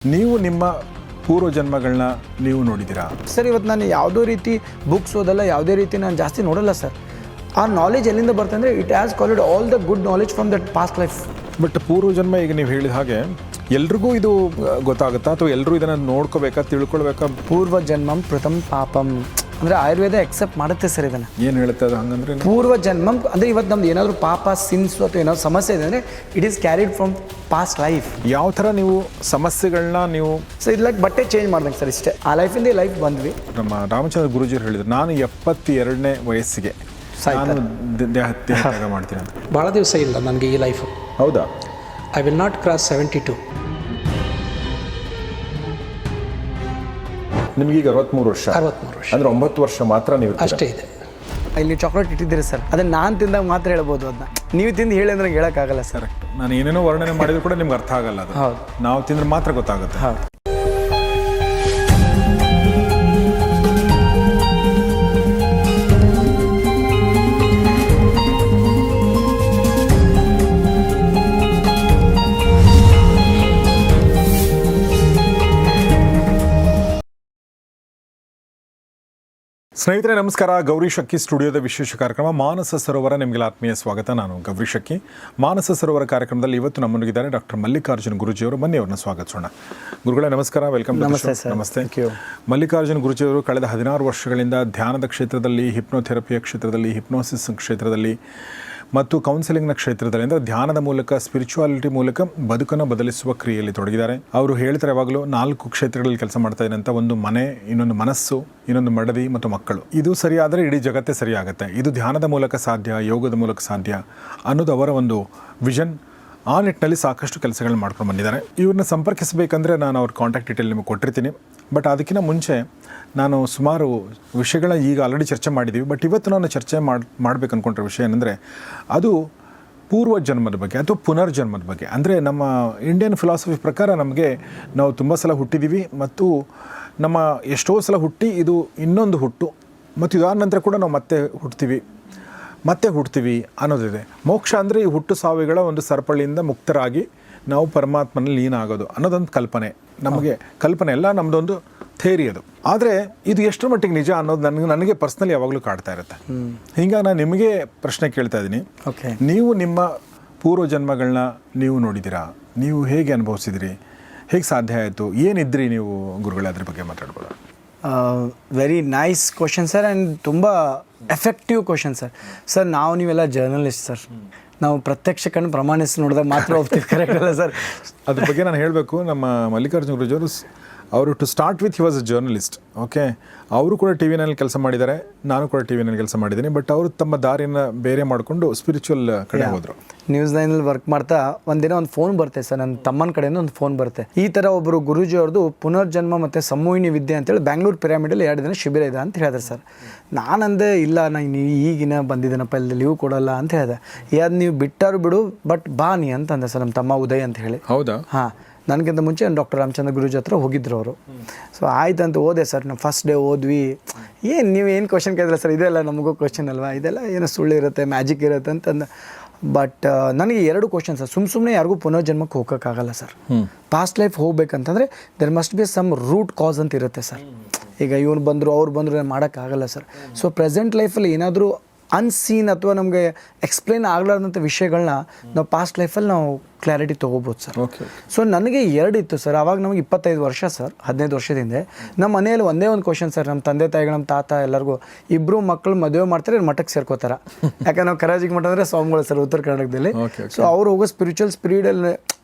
ನೀವು ನಿಮ್ಮ ಪೂರ್ವ ಜನ್ಮಗಳನ್ನ ನೀವು ನೋಡಿದ್ದೀರಾ ಸರ್? ಇವತ್ತು ನಾನು ಯಾವುದೋ ರೀತಿ ಬುಕ್ಸ್ ಓದಲ್ಲ, ಯಾವುದೇ ರೀತಿ ನಾನು ಜಾಸ್ತಿ ನೋಡಲ್ಲ ಸರ್. ಆ ನಾಲೆಜ್ ಎಲ್ಲಿಂದ ಬರ್ತಂದರೆ it has called all the good knowledge from that past life. But ಪೂರ್ವ ಜನ್ಮ ಈಗ ನೀವು ಹೇಳಿದ ಹಾಗೆ ಎಲ್ರಿಗೂ ಇದು ಗೊತ್ತಾಗುತ್ತಾ ಅಥವಾ ಎಲ್ಲರೂ ಇದನ್ನು ನೋಡ್ಕೋಬೇಕಾ, ತಿಳ್ಕೊಳ್ಬೇಕಾ? ಪೂರ್ವ ಜನ್ಮಂ ಪ್ರಥಮ ಪಾಪಂ ಅಂದರೆ ಆಯುರ್ವೇದ ಎಕ್ಸೆಪ್ಟ್ ಮಾಡುತ್ತೆ ಸರ್ ಇದನ್ನು. ಏನು ಹೇಳುತ್ತೆ ಅದು? ಹಂಗಂದ್ರೆ ಪೂರ್ವ ಜನ್ಮಂ ಅಂದರೆ ಇವತ್ತು ನಮ್ದು ಏನಾದರೂ ಪಾಪ ಸಿನ್ಸು ಅಥವಾ ಏನಾದ್ರು ಸಮಸ್ಯೆ ಇದೆ ಅಂದರೆ it is carried from past life. ಯಾವ ಥರ ನೀವು ಸಮಸ್ಯೆಗಳನ್ನ ನೀವು ಸೊ ಇದು ಲೈಕ್ ಬಟ್ಟೆ ಚೇಂಜ್ ಮಾಡ್ದಂಗೆ ಸರ್, ಇಷ್ಟೇ. ಆ ಲೈಫಿಂದ ಈ ಲೈಫ್ ಬಂದ್ವಿ. ನಮ್ಮ ರಾಮಚಂದ್ರ ಗುರೂಜಿಯವರು ಹೇಳಿದ್ರು, ನಾನು 72ನೇ ವಯಸ್ಸಿಗೆ ನಾನು ದೇಹತ್ಯಾಗ ಮಾಡ್ತೀನಿ ಅಂತ. ಭಾಳ ದಿವಸ ಇಲ್ಲ ನನಗೆ ಈ ಲೈಫು. ಹೌದಾ? I will not cross 72. ನಿಮಗೀಗ 63 ವರ್ಷ. 63 ವರ್ಷ ಅಂದರೆ 9 ವರ್ಷ ಮಾತ್ರ ನೀವು ಅಷ್ಟೇ ಇದೆ. ಇಲ್ಲಿ ಚಾಕ್ಲೇಟ್ ಇಟ್ಟಿದ್ದೀರಿ ಸರ್, ಅದನ್ನು ನಾನು ತಿಂದಾಗ ಮಾತ್ರ ಹೇಳ್ಬೋದು, ಅದನ್ನ ನೀವು ತಿಂದು ಹೇಳಿ ಅಂದ್ರೆ ಹೇಳೋಕ್ಕಾಗಲ್ಲ ಸರ್. ಕರೆಕ್ಟ್. ನಾನು ಏನೇನೋ ವರ್ಣನೆ ಮಾಡಿದ್ರು ಕೂಡ ನಿಮ್ಗೆ ಅರ್ಥ ಆಗಲ್ಲ ಅದು. ಹೌದು, ನಾವು ತಿಂದ್ರೆ ಮಾತ್ರ ಗೊತ್ತಾಗುತ್ತೆ. ಹೌದು. ಸ್ನೇಹಿತರೆ ನಮಸ್ಕಾರ. ಗೌರಿ ಶಕ್ಕಿ ಸ್ಟುಡಿಯೋದ ವಿಶೇಷ ಕಾರ್ಯಕ್ರಮ ಮಾನಸ ಸರೋವರ, ನಿಮಗೆಲ್ಲ ಆತ್ಮೀಯ ಸ್ವಾಗತ. ನಾನು ಗೌರಿ ಶಕ್ಕಿ. ಮಾನಸ ಸರೋವರ ಕಾರ್ಯಕ್ರಮದಲ್ಲಿ ಇವತ್ತು ನಮ್ಮೊಂದಿಗಿದ್ದಾರೆ ಡಾಕ್ಟರ್ ಮಲ್ಲಿಕಾರ್ಜುನ ಗುರೂಜಿಯವರು. ಬನ್ನಿ ಅವ್ರನ್ನ ಸ್ವಾಗತಿಸೋಣ. ಗುರುಗಳೇ ನಮಸ್ಕಾರ, ವೆಲ್ಕಮ್. ನಮಸ್ತೆ ಸರ್. ನಮಸ್ತೆ. ಮಲ್ಲಿಕಾರ್ಜುನ ಗುರೂಜಿಯವರು ಕಳೆದ 16 ವರ್ಷಗಳಿಂದ ಧ್ಯಾನದ ಕ್ಷೇತ್ರದಲ್ಲಿ, ಹಿಪ್ನೋಥೆರಪಿಯ ಕ್ಷೇತ್ರದಲ್ಲಿ, ಹಿಪ್ನೋಸಿಸ್ ಕ್ಷೇತ್ರದಲ್ಲಿ ಮತ್ತು ಕೌನ್ಸಿಲಿಂಗ್ನ ಕ್ಷೇತ್ರದಲ್ಲಿ, ಅಂದರೆ ಧ್ಯಾನದ ಮೂಲಕ, ಸ್ಪಿರಿಚುವಾಲಿಟಿ ಮೂಲಕ ಬದುಕನ್ನು ಬದಲಿಸುವ ಕ್ರಿಯೆಯಲ್ಲಿ ತೊಡಗಿದ್ದಾರೆ. ಅವರು ಹೇಳ್ತಾರೆ ಯಾವಾಗಲೂ 4 ಕ್ಷೇತ್ರಗಳಲ್ಲಿ ಕೆಲಸ ಮಾಡ್ತಾ ಇದ್ದಾರೆ ಅಂತ. ಒಂದು ಮನೆ, ಇನ್ನೊಂದು ಮನಸ್ಸು, ಇನ್ನೊಂದು ಮಡದಿ ಮತ್ತು ಮಕ್ಕಳು. ಇದು ಸರಿಯಾದರೆ ಇಡೀ ಜಗತ್ತೇ ಸರಿಯಾಗುತ್ತೆ. ಇದು ಧ್ಯಾನದ ಮೂಲಕ ಸಾಧ್ಯ, ಯೋಗದ ಮೂಲಕ ಸಾಧ್ಯ ಅನ್ನೋದು ಅವರ ಒಂದು ವಿಷನ್. ಆ ನಿಟ್ಟಿನಲ್ಲಿ ಸಾಕಷ್ಟು ಕೆಲಸಗಳನ್ನ ಮಾಡ್ಕೊಂಡು ಬಂದಿದ್ದಾರೆ. ಇವ್ರನ್ನ ಸಂಪರ್ಕಿಸಬೇಕಂದ್ರೆ ನಾನು ಅವ್ರ ಕಾಂಟ್ಯಾಕ್ಟ್ ಡೀಟೇಲ್ ನಿಮಗೆ ಕೊಟ್ಟಿರ್ತೀನಿ. ಬಟ್ ಅದಕ್ಕಿಂತ ಮುಂಚೆ ನಾನು ಸುಮಾರು ವಿಷಯಗಳ ಈಗ ಆಲ್ರೆಡಿ ಚರ್ಚೆ ಮಾಡಿದ್ದೀವಿ. ಬಟ್ ಇವತ್ತು ನಾನು ಚರ್ಚೆ ಮಾಡಬೇಕು ಅಂದ್ಕೊಂಡ್ರೆ ವಿಷಯ ಏನಂದರೆ ಅದು ಪೂರ್ವ ಜನ್ಮದ ಬಗ್ಗೆ ಅಥವಾ ಪುನರ್ಜನ್ಮದ ಬಗ್ಗೆ. ಅಂದರೆ ನಮ್ಮ ಇಂಡಿಯನ್ ಫಿಲಾಸಫಿ ಪ್ರಕಾರ ನಾವು ತುಂಬ ಸಲ ಹುಟ್ಟಿದ್ದೀವಿ ಮತ್ತು ನಮ್ಮ ಎಷ್ಟೋ ಸಲ ಹುಟ್ಟಿ ಇದು ಇನ್ನೊಂದು ಹುಟ್ಟು ಮತ್ತು ಇದಾದ ನಂತರ ಕೂಡ ನಾವು ಮತ್ತೆ ಹುಡ್ತೀವಿ ಅನ್ನೋದಿದೆ. ಮೋಕ್ಷ ಅಂದರೆ ಈ ಹುಟ್ಟು ಸಾವಿಗಳ ಒಂದು ಸರಪಳಿಯಿಂದ ಮುಕ್ತರಾಗಿ ನಾವು ಪರಮಾತ್ಮನಲ್ಲಿ ಲೀನ ಆಗೋದು ಅನ್ನೋದೊಂದು ಕಲ್ಪನೆ. ನಮಗೆ ಕಲ್ಪನೆ ಎಲ್ಲ ನಮ್ಮದೊಂದು ಥೇರಿ ಅದು. ಆದರೆ ಇದು ಎಷ್ಟರ ಮಟ್ಟಿಗೆ ನಿಜ ಅನ್ನೋದು ನನಗೆ ಪರ್ಸ್ನಲಿ ಯಾವಾಗಲೂ ಕಾಡ್ತಾ ಇರುತ್ತೆ. ಹಿಂಗಾಗಿ ನಾನು ನಿಮಗೆ ಪ್ರಶ್ನೆ ಕೇಳ್ತಾ ಇದ್ದೀನಿ. ನೀವು ನಿಮ್ಮ ಪೂರ್ವ ಜನ್ಮಗಳನ್ನ ನೀವು ನೋಡಿದ್ದೀರಾ? ನೀವು ಹೇಗೆ ಅನುಭವಿಸಿದಿರಿ? ಹೇಗೆ ಸಾಧ್ಯ ಆಯಿತು? ಏನಿದ್ರಿ ನೀವು ಗುರುಗಳೇ? ಅದ್ರ ಬಗ್ಗೆ ಮಾತಾಡ್ಬೋದಾ? Very nice question sir, and ತುಂಬ ಎಫೆಕ್ಟಿವ್ ಕ್ವಶನ್ ಸರ್. ಸರ್ ನೀವೆಲ್ಲ ಜರ್ನಲಿಸ್ಟ್ ಸರ್, ನಾವು ಪ್ರತ್ಯಕ್ಷ ಕಣ್ಣು ಪ್ರಮಾಣಿಸಿ ನೋಡಿದಾಗ ಮಾತ್ರ ಹೋಗ್ತೀವಿ, ಕರೆಕ್ಟ್ ಅಲ್ಲ ಸರ್? ಅದ್ರ ಬಗ್ಗೆ ನಾನು ಹೇಳಬೇಕು. ನಮ್ಮ ಮಲ್ಲಿಕಾರ್ಜುನ ಗುರೂಜಿಯವರು ಅವರು to start with he was a journalist. Okay, ಅವರು ಕೂಡ ಟಿ ವಿನಲ್ಲಿ ಕೆಲಸ ಮಾಡಿದ್ದಾರೆ, ನಾನು ಕೂಡ ಟಿ ವಿನಲ್ಲಿ ಕೆಲಸ ಮಾಡಿದ್ದೀನಿ. ಬಟ್ ಅವರು ತಮ್ಮ ದಾರಿಯನ್ನು ಬೇರೆ ಮಾಡಿಕೊಂಡು ಸ್ಪಿರಿಚುವಲ್ ಕಡೆ ಹೋದರು. ನ್ಯೂಸ್ 9ನಲ್ಲಿ ವರ್ಕ್ ಮಾಡ್ತಾ ಒಂದಿನ ಒಂದು ಫೋನ್ ಬರುತ್ತೆ ಸರ್, ನನ್ನ ತಮ್ಮನ ಕಡೆಯಿಂದ ಒಂದು ಫೋನ್ ಬರುತ್ತೆ. ಈ ಥರ ಒಬ್ಬರು ಗುರೂಜಿ ಅವ್ರದ್ದು ಪುನರ್ಜನ್ಮ ಮತ್ತು ಸಮೂಹಿನಿ ವಿದ್ಯೆ ಅಂತೇಳಿ ಬ್ಯಾಂಗ್ಳೂರು ಪಿರಾಮಿಡಲ್ಲಿ 2 ದಿನ ಶಿಬಿರ ಇದೆ ಅಂತ ಹೇಳಿದ್ರೆ ಸರ್. ನಾನಂದೆ ಇಲ್ಲ, ನಾನು ಈಗಿನ ಬಂದಿದ್ದೇನಪ್ಪ, ಇಲ್ಲಿ ಲೀವ್ ಕೊಡೋಲ್ಲ ಅಂತ ಹೇಳಿದೆ. ಅದು ನೀವು ಬಿಟ್ಟಾರು ಬಿಡು, ಬಟ್ ಬಾ ನೀ ಅಂತ ಅಂದೆ ಸರ್ ನಮ್ಮ ತಮ್ಮ ಉದಯ್ ಅಂತ ಹೇಳಿ. ಹೌದಾ? ಹಾಂ, ನನಗಿಂತ ಮುಂಚೆ ಡಾಕ್ಟರ್ ರಾಮಚಂದ್ರ ಗುರೂಜಿ ಹತ್ರ ಹೋಗಿದ್ರು ಅವರು. ಸೊ ಆಯ್ತು ಅಂತ ಹೋದೆ ಸರ್. ನಾವು ಫಸ್ಟ್ ಡೇ ಹೋದ್ವಿ. ನೀವೇನು ಕ್ವಶನ್ ಕೇಳಿದ್ರೆ ಸರ್, ಇದೆಲ್ಲ ನಮಗೂ ಕ್ವಶನ್ ಅಲ್ವಾ, ಇದೆಲ್ಲ ಏನೋ ಸುಳ್ಳು ಇರುತ್ತೆ, ಮ್ಯಾಜಿಕ್ ಇರುತ್ತೆ ಅಂತಂದು. ಬಟ್ ನನಗೆ 2 ಕ್ವಶನ್ ಸರ್. ಸುಮ್ಮನೆ ಯಾರಿಗೂ ಪುನರ್ಜನ್ಮಕ್ಕೆ ಹೋಗೋಕ್ಕಾಗಲ್ಲ ಸರ್. ಪಾಸ್ಟ್ ಲೈಫ್ ಹೋಗ್ಬೇಕಂತಂದರೆ there must be some root cause ಅಂತ ಇರುತ್ತೆ ಸರ್. ಈಗ ಇವ್ರು ಬಂದರು ಅವ್ರು ಬಂದರು ಮಾಡೋಕ್ಕಾಗಲ್ಲ ಸರ್. ಸೊ ಪ್ರೆಸೆಂಟ್ ಲೈಫಲ್ಲಿ ಏನಾದರೂ ಅನ್ಸೀನ್ ಅಥವಾ ನಮಗೆ ಎಕ್ಸ್ಪ್ಲೇನ್ ಆಗಲಾರ್ದಂಥ ವಿಷಯಗಳನ್ನ ನಾವು ಪಾಸ್ಟ್ ಲೈಫಲ್ಲಿ ನಾವು ಕ್ಲಾರಿಟಿ ತೊಗೋಬೋದು ಸರ್. ಸೊ ನನಗೆ 2 ಇತ್ತು ಸರ್. ಆವಾಗ ನಮಗೆ 25 ವರ್ಷ ಸರ್, 15 ವರ್ಷದಿಂದ. ನಮ್ಮ ಮನೆಯಲ್ಲಿ ಒಂದೇ ಒಂದು ಕ್ವಶನ್ ಸರ್, ನಮ್ಮ ತಂದೆ ತಾಯಿಗಳು, ನಮ್ಮ ತಾತ ಎಲ್ಲರಿಗೂ 2 ಮಕ್ಕಳು ಮದುವೆ ಮಾಡ್ತಾರೆ, ಮಠಕ್ಕೆ ಸೇರ್ಕೋತಾರೆ. ಯಾಕಂದ್ರೆ ನಾವು ಕರಾಜಿಗೆ ಮಠ ಅಂದರೆ ಸ್ವಾಮಿಗಳು ಸರ್, ಉತ್ತರ ಕರ್ನಾಟಕದಲ್ಲಿ. ಸೊ ಅವ್ರು ಹೋಗೋ ಸ್ಪಿರಿಚುವಲ್ ಸ್ಪಿರಿಡಲ್ಲಿ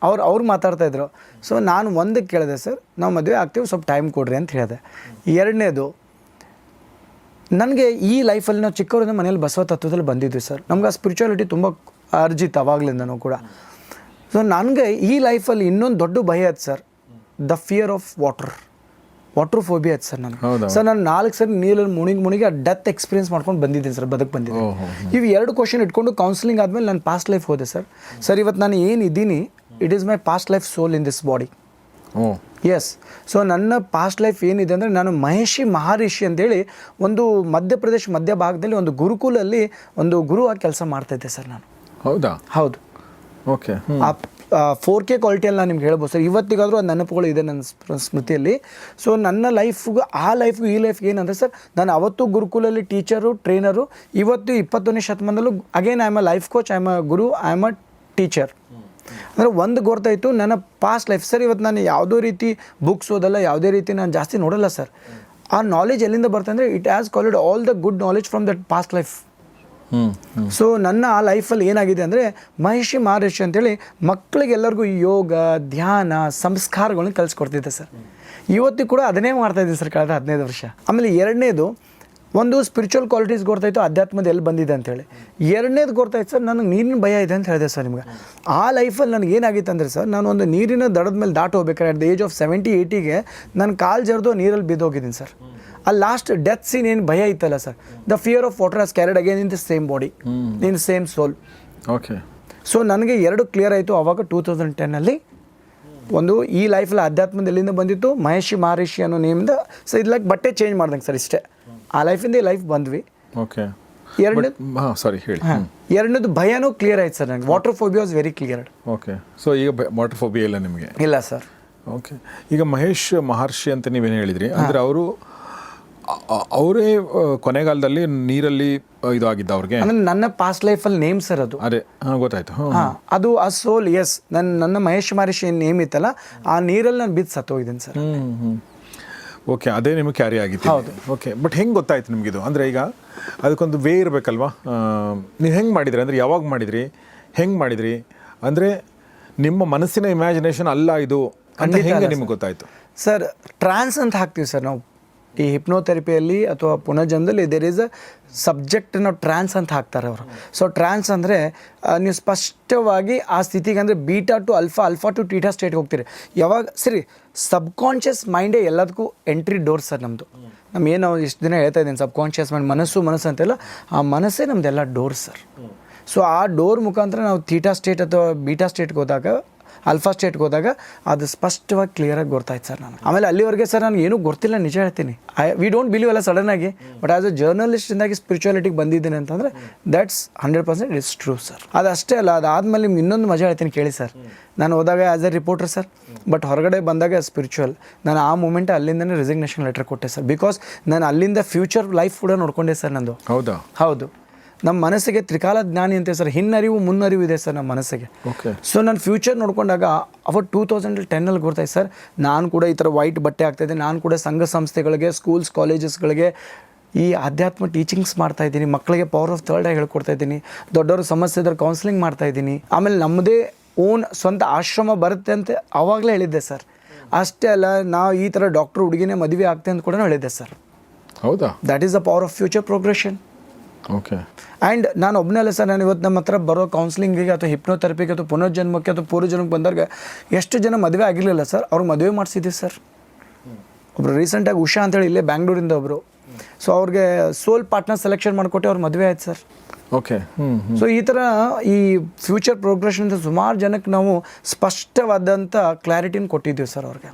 ಅವ್ರು ಮಾತಾಡ್ತಾಯಿದ್ರು. ಸೊ ನಾನು ಒಂದಕ್ಕೆ ಕೇಳಿದೆ ಸರ್, ನಾವು ಮದುವೆ ಆಗ್ತೀವಿ, ಸ್ವಲ್ಪ ಟೈಮ್ ಕೊಡ್ರಿ ಅಂತ ಹೇಳಿದೆ. 2ನೇದು, ನನಗೆ ಈ ಲೈಫಲ್ಲಿ ನಾವು ಚಿಕ್ಕವರಿಂದ ಮನೇಲಿ ಬಸವ ತತ್ವದಲ್ಲಿ ಬಂದಿದ್ವಿ ಸರ್. ನಮ್ಗೆ ಆ ಸ್ಪಿರಿಚುವಾಲಿಟಿ ತುಂಬ ಅರ್ಜಿತ್ತು ಅವಾಗಲಿಂದನೂ ಕೂಡ. ಸೊ ನನಗೆ ಈ ಲೈಫಲ್ಲಿ ಇನ್ನೊಂದು ದೊಡ್ಡ ಭಯ ಆಯ್ತು sir, the fear of water phobia ಆಯ್ತು ಸರ್ ನನಗೆ. ಸರ್ ನಾನು 4 ಸರಿ ನೀರಲ್ಲಿ ಮುಣಿಗಿ ಆ ಡೆತ್ ಎಕ್ಸ್ಪೀರಿಯನ್ಸ್ ಮಾಡ್ಕೊಂಡು ಬಂದಿದ್ದೀನಿ ಸರ್, ಬಂದಿದ್ದೀನಿ. ಇವು 2 ಕ್ವಶನ್ ಇಟ್ಕೊಂಡು ಕೌನ್ಸಿಲಿಂಗ್ ಆದಮೇಲೆ ನಾನು ಪಾಸ್ಟ್ ಲೈಫ್ ಹೋದೆ ಸರ್. ಸರ್ ಇವತ್ತು ನಾನು ಏನಿದ್ದೀನಿ, it is my past life soul in this body. Yes. So ನನ್ನ ಪಾಸ್ಟ್ ಲೈಫ್ ಏನಿದೆ ಅಂದರೆ, ನಾನು ಮಹರ್ಷಿ ಅಂತೇಳಿ ಒಂದು ಮಧ್ಯಪ್ರದೇಶ ಮಧ್ಯಭಾಗದಲ್ಲಿ ಒಂದು ಗುರುಕುಲಲ್ಲಿ ಒಂದು ಗುರುವಾಗಿ ಕೆಲಸ ಮಾಡ್ತಾಯಿದ್ದೆ ಸರ್ ನಾನು. ಹೌದಾ? ಹೌದು. ಓಕೆ. 4K ಕ್ವಾಲಿಟಿಯಲ್ಲಿ ನಾನು ನಿಮ್ಗೆ ಹೇಳ್ಬೋದು ಸರ್. ಇವತ್ತಿಗಾದರೂ ಅದು ನೆನಪುಗಳು ಇದೆ ನನ್ನ ಸ್ಮೃತಿಯಲ್ಲಿ. ಸೊ ನನ್ನ ಲೈಫ್ಗೂ ಆ ಲೈಫ್ಗೂ ಈ ಲೈಫ್ಗೆ ಏನಂದರೆ ಸರ್, ನಾನು ಅವತ್ತು ಗುರುಕುಲಲ್ಲಿ ಟೀಚರು ಟ್ರೈನರು, ಇವತ್ತು 21ನೇ ಶತಮಾನದಲ್ಲೂ again I am a life coach, I am a guru, I am a teacher. ಅಂದರೆ ಒಂದು ಗೊತ್ತಾಯಿತು ನನ್ನ ಪಾಸ್ಟ್ ಲೈಫ್ ಸರ್. ಇವತ್ತು ನಾನು ಯಾವುದೋ ರೀತಿ ಬುಕ್ಸ್ ಓದಲ್ಲ, ಯಾವುದೇ ರೀತಿ ನಾನು ಜಾಸ್ತಿ ನೋಡಲ್ಲ ಸರ್. ಆ ನಾಲೆಜ್ ಎಲ್ಲಿಂದ ಬರ್ತದೆ ಅಂದರೆ it has called all the good knowledge from that past life. So ನನ್ನ ಆ ಲೈಫಲ್ಲಿ ಏನಾಗಿದೆ ಅಂದರೆ ಮಹರ್ಷಿ ಅಂತೇಳಿ ಮಕ್ಕಳಿಗೆಲ್ಲರಿಗೂ ಯೋಗ, ಧ್ಯಾನ, ಸಂಸ್ಕಾರಗಳನ್ನ ಕಲಿಸ್ಕೊಡ್ತಿದ್ದೆ ಸರ್. ಇವತ್ತಿಗೂ ಕೂಡ ಅದನ್ನೇ ಮಾಡ್ತಾಯಿದ್ದೀನಿ ಸರ್ ಕಳೆದ 15 ವರ್ಷ. ಆಮೇಲೆ ಎರಡನೇದು, ಒಂದು ಸ್ಪಿರಿಚುವಲ್ ಕ್ವಾಲಿಟೀಸ್ ಗೊತ್ತಾಯಿತು, ಅಧ್ಯಾತ್ಮದ ಎಲ್ಲಿ ಬಂದಿದೆ ಅಂತೇಳಿ. ಎರಡನೇದು ಗೊತ್ತಾಯ್ತು ಸರ್, ನನಗೆ ನೀರಿನ ಭಯ ಇದೆ ಅಂತ ಹೇಳಿದೆ ಸರ್ ನಿಮ್ಗೆ. ಆ ಲೈಫಲ್ಲಿ ನನಗೆ ಏನಾಗಿತ್ತು ಅಂದರೆ ಸರ್, ನಾನು ಒಂದು ನೀರಿನ ದಡದ ಮೇಲೆ ದಾಟ ಹೋಗ್ಬೇಕಾದ್ರೆ ಅಟ್ ದ ಏಜ್ ಆಫ್ 70-80ಗೆ ನಾನು ಕಾಲು ಜರಿದು ನೀರಲ್ಲಿ ಬಿದ್ದೋಗಿದ್ದೀನಿ ಸರ್. ಆ ಲಾಸ್ಟ್ ಡೆತ್ ಸೀನ್ ಏನು ಭಯ ಇತ್ತಲ್ಲ sir, the fear of water has carried again in the same body, in same soul. Okay. So ನನಗೆ ಎರಡು ಕ್ಲಿಯರ್ ಆಯಿತು ಆವಾಗ 2010ಅಲ್ಲಿ. ಒಂದು ಈ ಲೈಫಲ್ಲಿ ಅಧ್ಯಾತ್ಮದ ಎಲ್ಲಿಂದ ಬಂದಿತ್ತು, ಮಹರ್ಷಿ ಅನ್ನೋ ನೇಮಿಂದ. ಸೊ ಇದು ಲೈಕ್ ಬಟ್ಟೆ ಚೇಂಜ್ ಮಾಡ್ದಂಗೆ ಸರ್, ಇಷ್ಟೇ. ಆ ಲೈಫಿಂದ ಈ ಲೈಫ್ ಬಂದ್ವಿ. ಓಕೆ. ಎರಡನೇದು ಭಯನೂ ಕ್ಲಿಯರ್ ಆಯ್ತು ಸರ್ ನನಗೆ. Water phobia was very cleared. Okay. So ಈಗ ವಾಟರ್ ಫೋಬಿಯಾ ಇಲ್ಲ ನಿಮಗೆ? ಇಲ್ಲ ಸರ್. ಓಕೆ. ಈಗ ಮಹರ್ಷಿ ಅಂತ ನೀವೇನು ಹೇಳಿದ್ರಿ, ಅಂದರೆ ಅವರೇ ಕೊನೆಗಾಲದಲ್ಲಿ ನೀರಲ್ಲಿ ಇದು ಆಗಿದ್ದ ಅವ್ರಿಗೆ? ಅಂದರೆ ನನ್ನ ಪಾಸ್ಟ್ ಲೈಫಲ್ಲಿ ನೇಮ್ ಸರ್ ಅದು. ಅದೇ ಗೊತ್ತಾಯ್ತು. ಅದು ಆ ಸೋಲ್, ಎಸ್. ನನ್ನ ಮಹರ್ಷಿ ನೇಮ್ ಇತ್ತಲ್ಲ, ಆ ನೀರಲ್ಲಿ ನಾನು ಬಿದ್ದು ಸತ್ತೋಗಿದ್ದೀನಿ ಸರ್. ಓಕೆ. ಅದೇ ನಿಮಗೆ ಕ್ಯಾರಿ ಆಗಿತ್ತು? ಹೌದು. ಓಕೆ. ಬಟ್ ಹೆಂಗೆ ಗೊತ್ತಾಯ್ತು ನಿಮಗಿದು? ಅಂದರೆ ಈಗ ಅದಕ್ಕೊಂದು ವೇ ಇರಬೇಕಲ್ವಾ? ನೀವು ಹೆಂಗೆ ಮಾಡಿದ್ರಿ? ಅಂದರೆ ಯಾವಾಗ ಮಾಡಿದ್ರಿ, ಹೆಂಗೆ ಮಾಡಿದ್ರಿ? ಅಂದರೆ ನಿಮ್ಮ ಮನಸ್ಸಿನ ಇಮ್ಯಾಜಿನೇಷನ್ ಅಲ್ಲ ಇದು ಅಂತ ಹೆಂಗೆ ನಿಮ್ಗೆ ಗೊತ್ತಾಯಿತು ಸರ್? ಟ್ರಾನ್ಸ್ ಅಂತ ಹಾಕ್ತೀವಿ ಸರ್ ನಾವು ಈ ಹಿಪ್ನೋಥೆರಪಿಯಲ್ಲಿ ಅಥವಾ ಪುನರ್ಜನ್ಮದಲ್ಲಿ. ದೇರ್ ಈಸ್ ಅ ಸಬ್ಜೆಕ್ಟ್ ನಾವು ಟ್ರಾನ್ಸ್ ಅಂತ ಹಾಕ್ತಾರೆ ಅವರು. ಸೊ ಟ್ರಾನ್ಸ್ ಅಂದರೆ ನೀವು ಸ್ಪಷ್ಟವಾಗಿ ಆ ಸ್ಥಿತಿಗೆ, ಅಂದರೆ beta to alpha, alpha to theta ಸ್ಟೇಟ್ಗೆ ಹೋಗ್ತೀರಿ. ಯಾವಾಗ ಸರಿ, ಸಬ್ಕಾನ್ಷಿಯಸ್ ಮೈಂಡೇ ಎಲ್ಲದಕ್ಕೂ ಎಂಟ್ರಿ ಡೋರ್ ಸರ್ ನಮ್ಮದು. ಏನು ಇಷ್ಟು ದಿನ ಹೇಳ್ತಾ ಇದ್ದೀನಿ, ಸಬ್ಕಾನ್ಷಿಯಸ್ ಮೈಂಡ್, ಮನಸ್ಸು ಅಂತೆಲ್ಲ, ಆ ಮನಸ್ಸೇ ನಮ್ಮದೆಲ್ಲ ಡೋರ್ ಸರ್. ಸೊ ಆ ಡೋರ್ ಮುಖಾಂತರ ನಾವು ಥೀಟಾ ಸ್ಟೇಟ್ ಅಥವಾ ಬೀಟಾ ಸ್ಟೇಟ್ಗೆ ಹೋದಾಗ, ಅಲ್ಫಾ ಸ್ಟೇಟ್ಗೆ ಹೋದಾಗ ಅದು ಸ್ಪಷ್ಟವಾಗಿ ಕ್ಲಿಯರಾಗಿ ಗೊತ್ತಾಯ್ತು ಸರ್. ನಾನು ಆಮೇಲೆ ಅಲ್ಲಿವರೆಗೆ ಸರ್ ನನಗೆ ಏನೂ ಗೊತ್ತಿಲ್ಲ, ನಿಜ ಹೇಳ್ತೀನಿ. ವಿ ಡೋಂಟ್ ಬಿಲೀವ್ ಅಲ್ಲ ಸಡನ್ನಾಗಿ. ಬಟ್ ಆ್ಯಸ್ ಅ ಜರ್ನಲಿಸ್ಟಿಂದಾಗಿ ಸ್ಪಿರಿಚುಯಾಲಿಟಿಗೆ ಬಂದಿದ್ದೀನಿ ಅಂತಂದರೆ ದಟ್ಸ್ 100% ಇಟ್ಸ್ ಟ್ರೂ ಸರ್. ಅದಷ್ಟೇ ಅಲ್ಲ, ಅದಾದಮೇಲೆ ನಿಮ್ಗೆ ಇನ್ನೊಂದು ಮಜಾ ಹೇಳ್ತೀನಿ ಕೇಳಿ ಸರ್. ನಾನು ಹೋದಾಗ as A reporter sir, but ಹೊರಗಡೆ ಬಂದಾಗ ಸ್ಪಿರಿಚುವಲ್. ನಾನು ಆ ಮೂಮೆಂಟ್ ಅಲ್ಲಿಂದನೇ ರಿಸಿಗ್ನೇಷನ್ ಲೆಟರ್ ಕೊಟ್ಟೆ ಸರ್. ಬಿಕಾಸ್ ನಾನು ಅಲ್ಲಿಂದ ಫ್ಯೂಚರ್ ಲೈಫ್ ಕೂಡ ನೋಡ್ಕೊಂಡೆ ಸರ್ ನಂದು. ಹೌದಾ? ಹೌದು. ನಮ್ಮ ಮನಸ್ಸಿಗೆ ತ್ರಿಕಾಲ ಜ್ಞಾನಿ ಅಂತೆ ಸರ್, ಹಿನ್ನರಿವು ಮುನ್ನರಿವು ಇದೆ ಸರ್ ನಮ್ಮ ಮನಸ್ಸಿಗೆ. ಓಕೆ. ಸೊ ನಾನು ಫ್ಯೂಚರ್ ನೋಡ್ಕೊಂಡಾಗ ಅವತ್ತು 2010 ಗೊತ್ತಾಯ್ತು ಸರ್, ನಾನು ಕೂಡ ಈ ಥರ ವೈಟ್ ಬಟ್ಟೆ ಆಗ್ತಾಯಿದ್ದೆ. ನಾನು ಕೂಡ ಸಂಘ ಸಂಸ್ಥೆಗಳಿಗೆ, ಸ್ಕೂಲ್ಸ್, ಕಾಲೇಜಸ್ಗಳಿಗೆ ಈ ಅಧ್ಯಾತ್ಮ ಟೀಚಿಂಗ್ಸ್ ಮಾಡ್ತಾಯಿದ್ದೀನಿ. ಮಕ್ಕಳಿಗೆ ಪವರ್ ಆಫ್ ಥರ್ಡ್ ಆಗಿ ಹೇಳ್ಕೊಡ್ತಾಯಿದ್ದೀನಿ. ದೊಡ್ಡವರು ಸಮಸ್ಯೆ ಇದ್ದರೆ ಕೌನ್ಸಿಲಿಂಗ್ ಮಾಡ್ತಾಯಿದ್ದೀನಿ. ಆಮೇಲೆ ನಮ್ಮದೇ ಓನ್ ಸ್ವಂತ ಆಶ್ರಮ ಬರುತ್ತೆ ಅಂತ ಆವಾಗಲೇ ಹೇಳಿದ್ದೆ ಸರ್. ಅಷ್ಟೇ ಅಲ್ಲ, ನಾವು ಈ ಥರ ಡಾಕ್ಟ್ರು ಹುಡುಗಿನೇ ಮದುವೆ ಆಗ್ತೆ ಅಂತ ಕೂಡ ಹೇಳಿದ್ದೆ ಸರ್. ಹೌದಾ? That is the power of future progression. Okay. And ನಾನು ಒಬ್ಬನೇ ಅಲ್ಲ ಸರ್, ನಾನು ಇವತ್ತು ನಮ್ಮ ಹತ್ರ ಬರೋ ಕೌನ್ಸಿಲಿಂಗಿಗೆ ಅಥವಾ ಹಿಪ್ನೋಥೆರಪಿಗೆ ಅಥವಾ ಪುನರ್ಜನ್ಮಕ್ಕೆ ಅಥವಾ ಪೂರ್ವಜನ್ಮಕ್ಕೆ ಬಂದಾಗ ಎಷ್ಟು ಜನ ಮದುವೆ ಆಗಿರಲಿಲ್ಲ ಸರ್, ಅವ್ರಿಗೆ ಮದುವೆ ಮಾಡಿಸಿದ್ದೀವಿ ಸರ್. ಒಬ್ಬರು ರೀಸೆಂಟಾಗಿ ಉಷಾ ಅಂತೇಳಿ ಇಲ್ಲೇ ಬ್ಯಾಂಗ್ಳೂರಿಂದ ಒಬ್ಬರು. ಸೊ ಅವ್ರಿಗೆ ಸೋಲ್ ಪಾರ್ಟ್ನರ್ ಸೆಲೆಕ್ಷನ್ ಮಾಡಿಕೊಟ್ಟೆ ಅವ್ರ ಮದುವೆ ಆಯ್ತು ಸರ್. ಓಕೆ. ಸೊ ಈ ಥರ ಈ ಫ್ಯೂಚರ್ ಪ್ರೋಗ್ರೆಷನ್ ಸುಮಾರು ಜನಕ್ಕೆ ನಾವು ಸ್ಪಷ್ಟವಾದಂಥ ಕ್ಲಾರಿಟಿನ ಕೊಟ್ಟಿದ್ದೀವಿ ಸರ್. ಅವ್ರಿಗೆ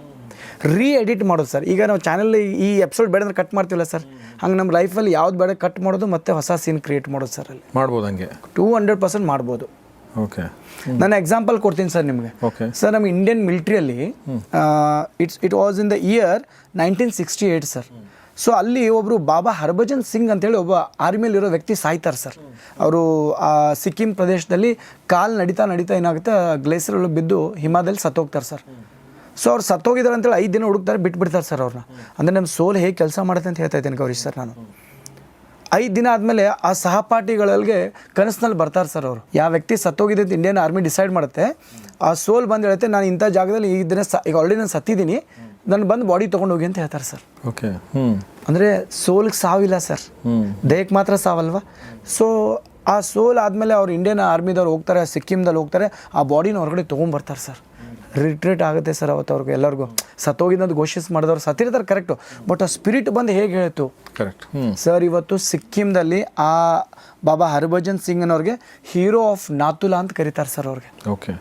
ಎಡಿಟ್ ಮಾಡೋದು ಸರ್. ಈಗ ನಾವು ಚಾನಲ್ ಈ ಎಪಿಸೋಡ್ ಬೇಡಂದ್ರೆ ಕಟ್ ಮಾಡ್ತೀವಲ್ಲ ಸರ್, ಹಂಗೆ ನಮ್ಮ ಲೈಫಲ್ಲಿ ಯಾವ್ದು ಬೇಡ ಕಟ್ ಮಾಡೋದು, ಮತ್ತೆ ಹೊಸ ಸೀನ್ ಕ್ರಿಯೇಟ್ ಮಾಡೋದು ಸರ್. ಅಲ್ಲಿ ಮಾಡ್ಬೋದು, ಹಂಗೆ 200% ಮಾಡ್ಬೋದು. ಓಕೆ. ನಾನು ಎಕ್ಸಾಂಪಲ್ ಕೊಡ್ತೀನಿ ಸರ್ ನಿಮಗೆ. ಓಕೆ ಸರ್, ನಮ್ಮ ಇಂಡಿಯನ್ ಮಿಲಿಟ್ರಿಯಲ್ಲಿ it was in the year 1968 sir. So ಅಲ್ಲಿ ಒಬ್ಬರು ಬಾಬಾ ಹರ್ಭಜನ್ ಸಿಂಗ್ ಅಂತೇಳಿ ಒಬ್ಬ ಆರ್ಮಿಯಲ್ಲಿರೋ ವ್ಯಕ್ತಿ ಸಾಯ್ತಾರೆ ಸರ್. ಅವರು ಸಿಕ್ಕಿಂ ಪ್ರದೇಶದಲ್ಲಿ ಕಾಲು ನಡೀತಾ ಏನಾಗುತ್ತೆ, ಗ್ಲೇಸಿಯರ್ ಬಿದ್ದು ಹಿಮಾದಲ್ಲಿ ಸತ್ತೋಗ್ತಾರೆ ಸರ್. ಸೊ ಅವ್ರು ಸತ್ತೋಗಿದ್ದಾರೆ ಅಂತೇಳಿ 5 ದಿನ ಹುಡುಕ್ತಾರೆ, ಬಿಟ್ಬಿಡ್ತಾರೆ ಸರ್ ಅವ್ರನ್ನ. ಅಂದರೆ ನಮ್ಮ ಸೋಲ್ ಹೇಗೆ ಕೆಲಸ ಮಾಡುತ್ತೆ ಅಂತ ಹೇಳ್ತಾ ಇದ್ದೀನಿ ಗೌರೀಶ್ ಸರ್. ನಾನು 5 ದಿನ ಆದಮೇಲೆ ಆ ಸಹಪಾಠಿಗಳಿಗೆ ಕನಸಿನಲ್ಲಿ ಬರ್ತಾರೆ ಸರ್ ಅವರು. ಯಾವ ವ್ಯಕ್ತಿ ಸತ್ತೋಗಿದೆ ಅಂತ ಇಂಡಿಯನ್ ಆರ್ಮಿ ಡಿಸೈಡ್ ಮಾಡುತ್ತೆ, ಆ ಸೋಲ್ ಬಂದು ಹೇಳುತ್ತೆ, ನಾನು ಇಂಥ ಜಾಗದಲ್ಲಿ ಈ ದಿನ ಈಗ ಆಲ್ರೆಡಿ ನಾನು ಸತ್ತಿದ್ದೀನಿ, ನಾನು ಬಂದು ಬಾಡಿ ತೊಗೊಂಡು ಹೋಗಿ ಅಂತ ಹೇಳ್ತಾರೆ ಸರ್. ಓಕೆ. ಅಂದರೆ ಸೋಲ್ಗೆ ಸಾವಿಲ್ಲ ಸರ್, ದೇಹಕ್ಕೆ ಮಾತ್ರ ಸಾವಲ್ವಾ. ಸೊ ಆ ಸೋಲ್ ಆದಮೇಲೆ ಅವ್ರು ಇಂಡಿಯನ್ ಆರ್ಮಿದವ್ರು ಹೋಗ್ತಾರೆ, ಸಿಕ್ಕಿಂದಲ್ಲಿ ಹೋಗ್ತಾರೆ, ಆ ಬಾಡಿನ ಹೊರಗಡೆ ತೊಗೊಂಬರ್ತಾರೆ ಸರ್. ರಿಟ್ರೀಟ್ ಆಗುತ್ತೆ ಸರ್ ಅವತ್ತು ಅವ್ರಿಗೆ ಎಲ್ಲರಿಗೂ. ಸತ್ತೋಗಿದ್ದು ಘೋಷಿಸ್ ಮಾಡಿದವ್ರು ಸತ್ತಿರ್ತಾರೆ ಕರೆಕ್ಟು, ಬಟ್ ಆ ಸ್ಪಿರಿಟ್ ಬಂದು ಹೇಗೆ ಹೇಳ್ತು ಕರೆಕ್ಟ್ ಸರ್. ಇವತ್ತು ಸಿಕ್ಕಿಂದಲ್ಲಿ ಆ ಬಾಬಾ ಹರ್ಭಜನ್ ಸಿಂಗ್ ಅನ್ನೋರಿಗೆ ಹೀರೋ ಆಫ್ ನಾಥುಲಾ ಅಂತ ಕರೀತಾರೆ ಸರ್ ಅವ್ರಿಗೆ. ಓಕೆ.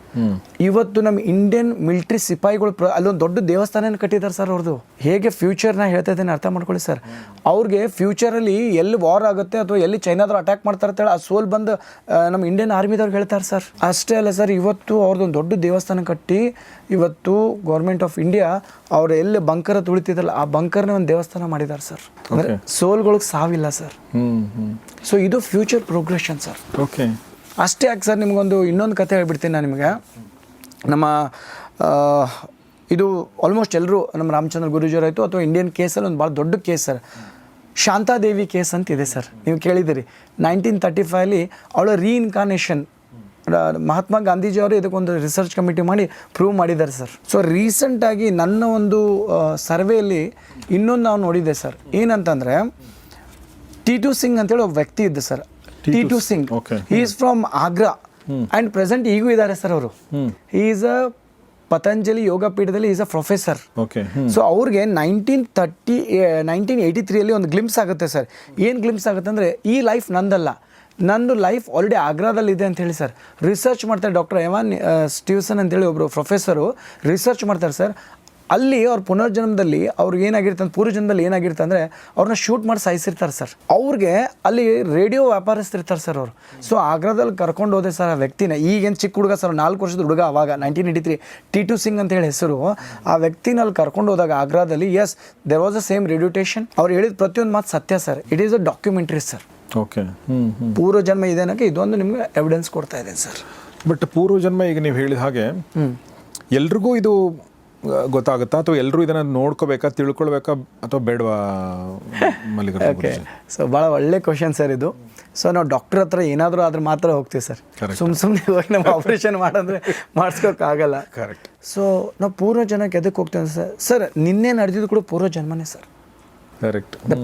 ಇವತ್ತು ನಮ್ಮ ಇಂಡಿಯನ್ ಮಿಲಿಟ್ರಿ ಸಿಪಾಯಿಗಳು ಅಲ್ಲೊಂದು ದೊಡ್ಡ ದೇವಸ್ಥಾನ ಕಟ್ಟಿದ್ದಾರೆ ಸರ್ ಅವ್ರದ್ದು. ಹೇಗೆ ಫ್ಯೂಚರ್ನ ಹೇಳ್ತಾ ಇದ್ದೇನೆ ಅರ್ಥ ಮಾಡ್ಕೊಳ್ಳಿ ಸರ್. ಅವ್ರಿಗೆ ಫ್ಯೂಚರಲ್ಲಿ ಎಲ್ಲಿ ವಾರ್ ಆಗುತ್ತೆ ಅಥವಾ ಎಲ್ಲಿ ಚೈನಾದವ್ರು ಅಟ್ಯಾಕ್ ಮಾಡ್ತಾರೆ ಅಂತೇಳಿ ಆ ಸೋಲ್ ಬಂದು ನಮ್ಮ ಇಂಡಿಯನ್ ಆರ್ಮಿದವ್ರು ಹೇಳ್ತಾರೆ ಸರ್. ಅಷ್ಟೇ ಅಲ್ಲ ಸರ್, ಇವತ್ತು ಅವ್ರದ್ದೊಂದು ದೊಡ್ಡ ದೇವಸ್ಥಾನ ಕಟ್ಟಿ ಇವತ್ತು ಗೌರ್ಮೆಂಟ್ ಆಫ್ ಇಂಡಿಯಾ ಅವ್ರು ಎಲ್ಲಿ ಬಂಕರ್ ತುಳಿತಿದ್ರಲ್ಲ ಆ ಬಂಕರ್ನ ಒಂದು ದೇವಸ್ಥಾನ ಮಾಡಿದ್ದಾರೆ ಸರ್. ಅಂದರೆ ಸೋಲ್ಗಳಿಗೆ ಸಾವಿಲ್ಲ ಸರ್. ಸೊ ಇದು ಫ್ಯೂಚರ್ ಪ್ರೋಗ್ರೆಷನ್ ಸರ್. ಓಕೆ. ಅಷ್ಟೇ ಯಾಕೆ ಸರ್, ನಿಮಗೊಂದು ಇನ್ನೊಂದು ಕತೆ ಹೇಳ್ಬಿಡ್ತೀನಿ ನಾನು ನಿಮಗೆ. ನಮ್ಮ ಇದು ಆಲ್ಮೋಸ್ಟ್ ಎಲ್ಲರೂ ನಮ್ಮ ರಾಮಚಂದ್ರ ಗುರೂಜಿಯವರು ಆಯಿತು ಅಥವಾ ಇಂಡಿಯನ್ ಕೇಸಲ್ಲಿ ಒಂದು ಭಾಳ ದೊಡ್ಡ ಕೇಸ್ ಸರ್, ಶಾಂತಾದೇವಿ ಕೇಸ್ ಅಂತ ಇದೆ ಸರ್. ನೀವು ಕೇಳಿದ್ದೀರಿ 1935 ಅವಳ ರೀಇನ್ಕಾರ್ನೇಷನ್ ಮಹಾತ್ಮ ಗಾಂಧೀಜಿಯವರು ಇದಕ್ಕೊಂದು ರಿಸರ್ಚ್ ಕಮಿಟಿ ಮಾಡಿ ಪ್ರೂವ್ ಮಾಡಿದ್ದಾರೆ ಸರ್. ಸೊ ರೀಸೆಂಟಾಗಿ ನನ್ನ ಒಂದು ಸರ್ವೆಯಲ್ಲಿ ಇನ್ನೊಂದು ನಾವು ನೋಡಿದ್ದೆ ಸರ್. ಏನಂತಂದರೆ ಟಿ2 ಸಿಂಗ್ ಅಂತೇಳಿ ಒಬ್ಬ ವ್ಯಕ್ತಿ ಇದ್ದ sir. T two Singh, he is from Agra and present ಈಗೂ ಇದ್ದಾರೆ ಸರ್ ಅವರು. ಹಿ ಈಸ್ ಅ ಪತಂಜಲಿ ಯೋಗ ಪೀಠದಲ್ಲಿ ಈಸ್ ಅ ಪ್ರೊಫೆಸರ್. ಸೊ ಅವ್ರಿಗೆ 1983 ಒಂದು ಗ್ಲಿಮ್ಸ್ ಆಗುತ್ತೆ ಸರ್. ಏನು ಗ್ಲಿಮ್ಸ್ ಆಗುತ್ತೆ ಅಂದರೆ ಈ ಲೈಫ್ ನಂದಲ್ಲ, ನಂದು ಲೈಫ್ ಆಲ್ರೆಡಿ ಆಗ್ರಾದಲ್ಲಿದೆ ಅಂತ ಹೇಳಿ ಸರ್ ರಿಸರ್ಚ್ ಮಾಡ್ತಾರೆ. ಡಾಕ್ಟರ್ ಎವಾನ್ ಸ್ಟೀವ್ಸನ್ ಅಂತೇಳಿ ಒಬ್ಬರು ಪ್ರೊಫೆಸರು ರಿಸರ್ಚ್ ಮಾಡ್ತಾರೆ ಸರ್. ಅಲ್ಲಿ ಅವ್ರ ಪುನರ್ಜನ್ಮದಲ್ಲಿ ಅವ್ರಿಗೆ ಏನಾಗಿರುತ್ತೆ ಅಂತ ಪೂರ್ವಜನ್ಮದಲ್ಲಿ ಏನಾಗಿರುತ್ತೆ ಅಂದರೆ ಅವ್ರನ್ನ ಶೂಟ್ ಮಾಡಿ ಸಾಯಿಸಿರ್ತಾರೆ ಸರ್. ಅವ್ರಿಗೆ ಅಲ್ಲಿ ರೇಡಿಯೋ ವ್ಯಾಪಾರಿಸ್ತಿರ್ತಾರೆ ಸರ್ ಅವರು. ಸೊ ಆಗ್ರಾದಲ್ಲಿ ಕರ್ಕೊಂಡು ಹೋದೆ ಸರ್ ಆ ವ್ಯಕ್ತಿನ. ಈಗೇನು ಚಿಕ್ಕ ಹುಡುಗ ಸರ್, 4 ವರ್ಷದ ಹುಡುಗ ಅವಾಗ 1983, ಟಿ2 ಸಿಂಗ್ ಅಂತ ಹೇಳಿ ಹೆಸರು. ಆ ವ್ಯಕ್ತಿನ ಅಲ್ಲಿ ಕರ್ಕೊಂಡು ಹೋದಾಗ ಆಗ್ರಾದಲ್ಲಿ yes there was a same radiation. ಅವ್ರು ಹೇಳಿದ ಪ್ರತಿಯೊಂದು ಮಾತು ಸತ್ಯ sir. It is a documentary sir. Okay. ಪೂರ್ವಜನ್ಮ ಇದೆ ಅನ್ನೋಕ್ಕೆ ಇದೊಂದು ನಿಮ್ಗೆ ಎವಿಡೆನ್ಸ್ ಕೊಡ್ತಾ ಇದೆ ಸರ್. ಬಟ್ ಪೂರ್ವಜನ್ಮ ಈಗ ನೀವು ಹೇಳಿದ ಹಾಗೆ ಎಲ್ರಿಗೂ ಇದು ಗೊತ್ತಾಗುತ್ತಾ ಅಥವಾ ಎಲ್ಲರೂ ಇದನ್ನು ನೋಡ್ಕೋಬೇಕಾ, ತಿಳ್ಕೊಳ್ಬೇಕಾ ಅಥವಾ ಬೇಡವಾ ಮಲ್ಲಿಕಾರ್ಜುನ? ಓಕೆ, ಸೊ ಭಾಳ ಒಳ್ಳೆ ಕ್ವಶನ್ ಸರ್ ಇದು. ಸೊ ನಾವು ಡಾಕ್ಟರ್ ಹತ್ರ ಏನಾದರೂ ಆದ್ರೆ ಮಾತ್ರ ಹೋಗ್ತೀವಿ ಸರ್. ಸುಮ್ಮನೆ ಹೋಗಿ ನಾವು ಆಪ್ರೇಷನ್ ಮಾಡಿದ್ರೆ ಮಾಡಿಸ್ಕೋಕ್ಕಾಗಲ್ಲ. ಕರೆಕ್ಟ್. ಸೊ ನಾವು ಪೂರ್ವಜನ್ಮಕ್ಕೆ ಎದಕ್ಕೆ ಹೋಗ್ತೀವಿ ಸರ್? ಸರ್ ನಿನ್ನೆ ನಡೆದಿದ್ದು ಕೂಡ ಪೂರ್ವಜನ್ಮನೇ ಸರ್. ಕರೆಕ್ಟ್. ದ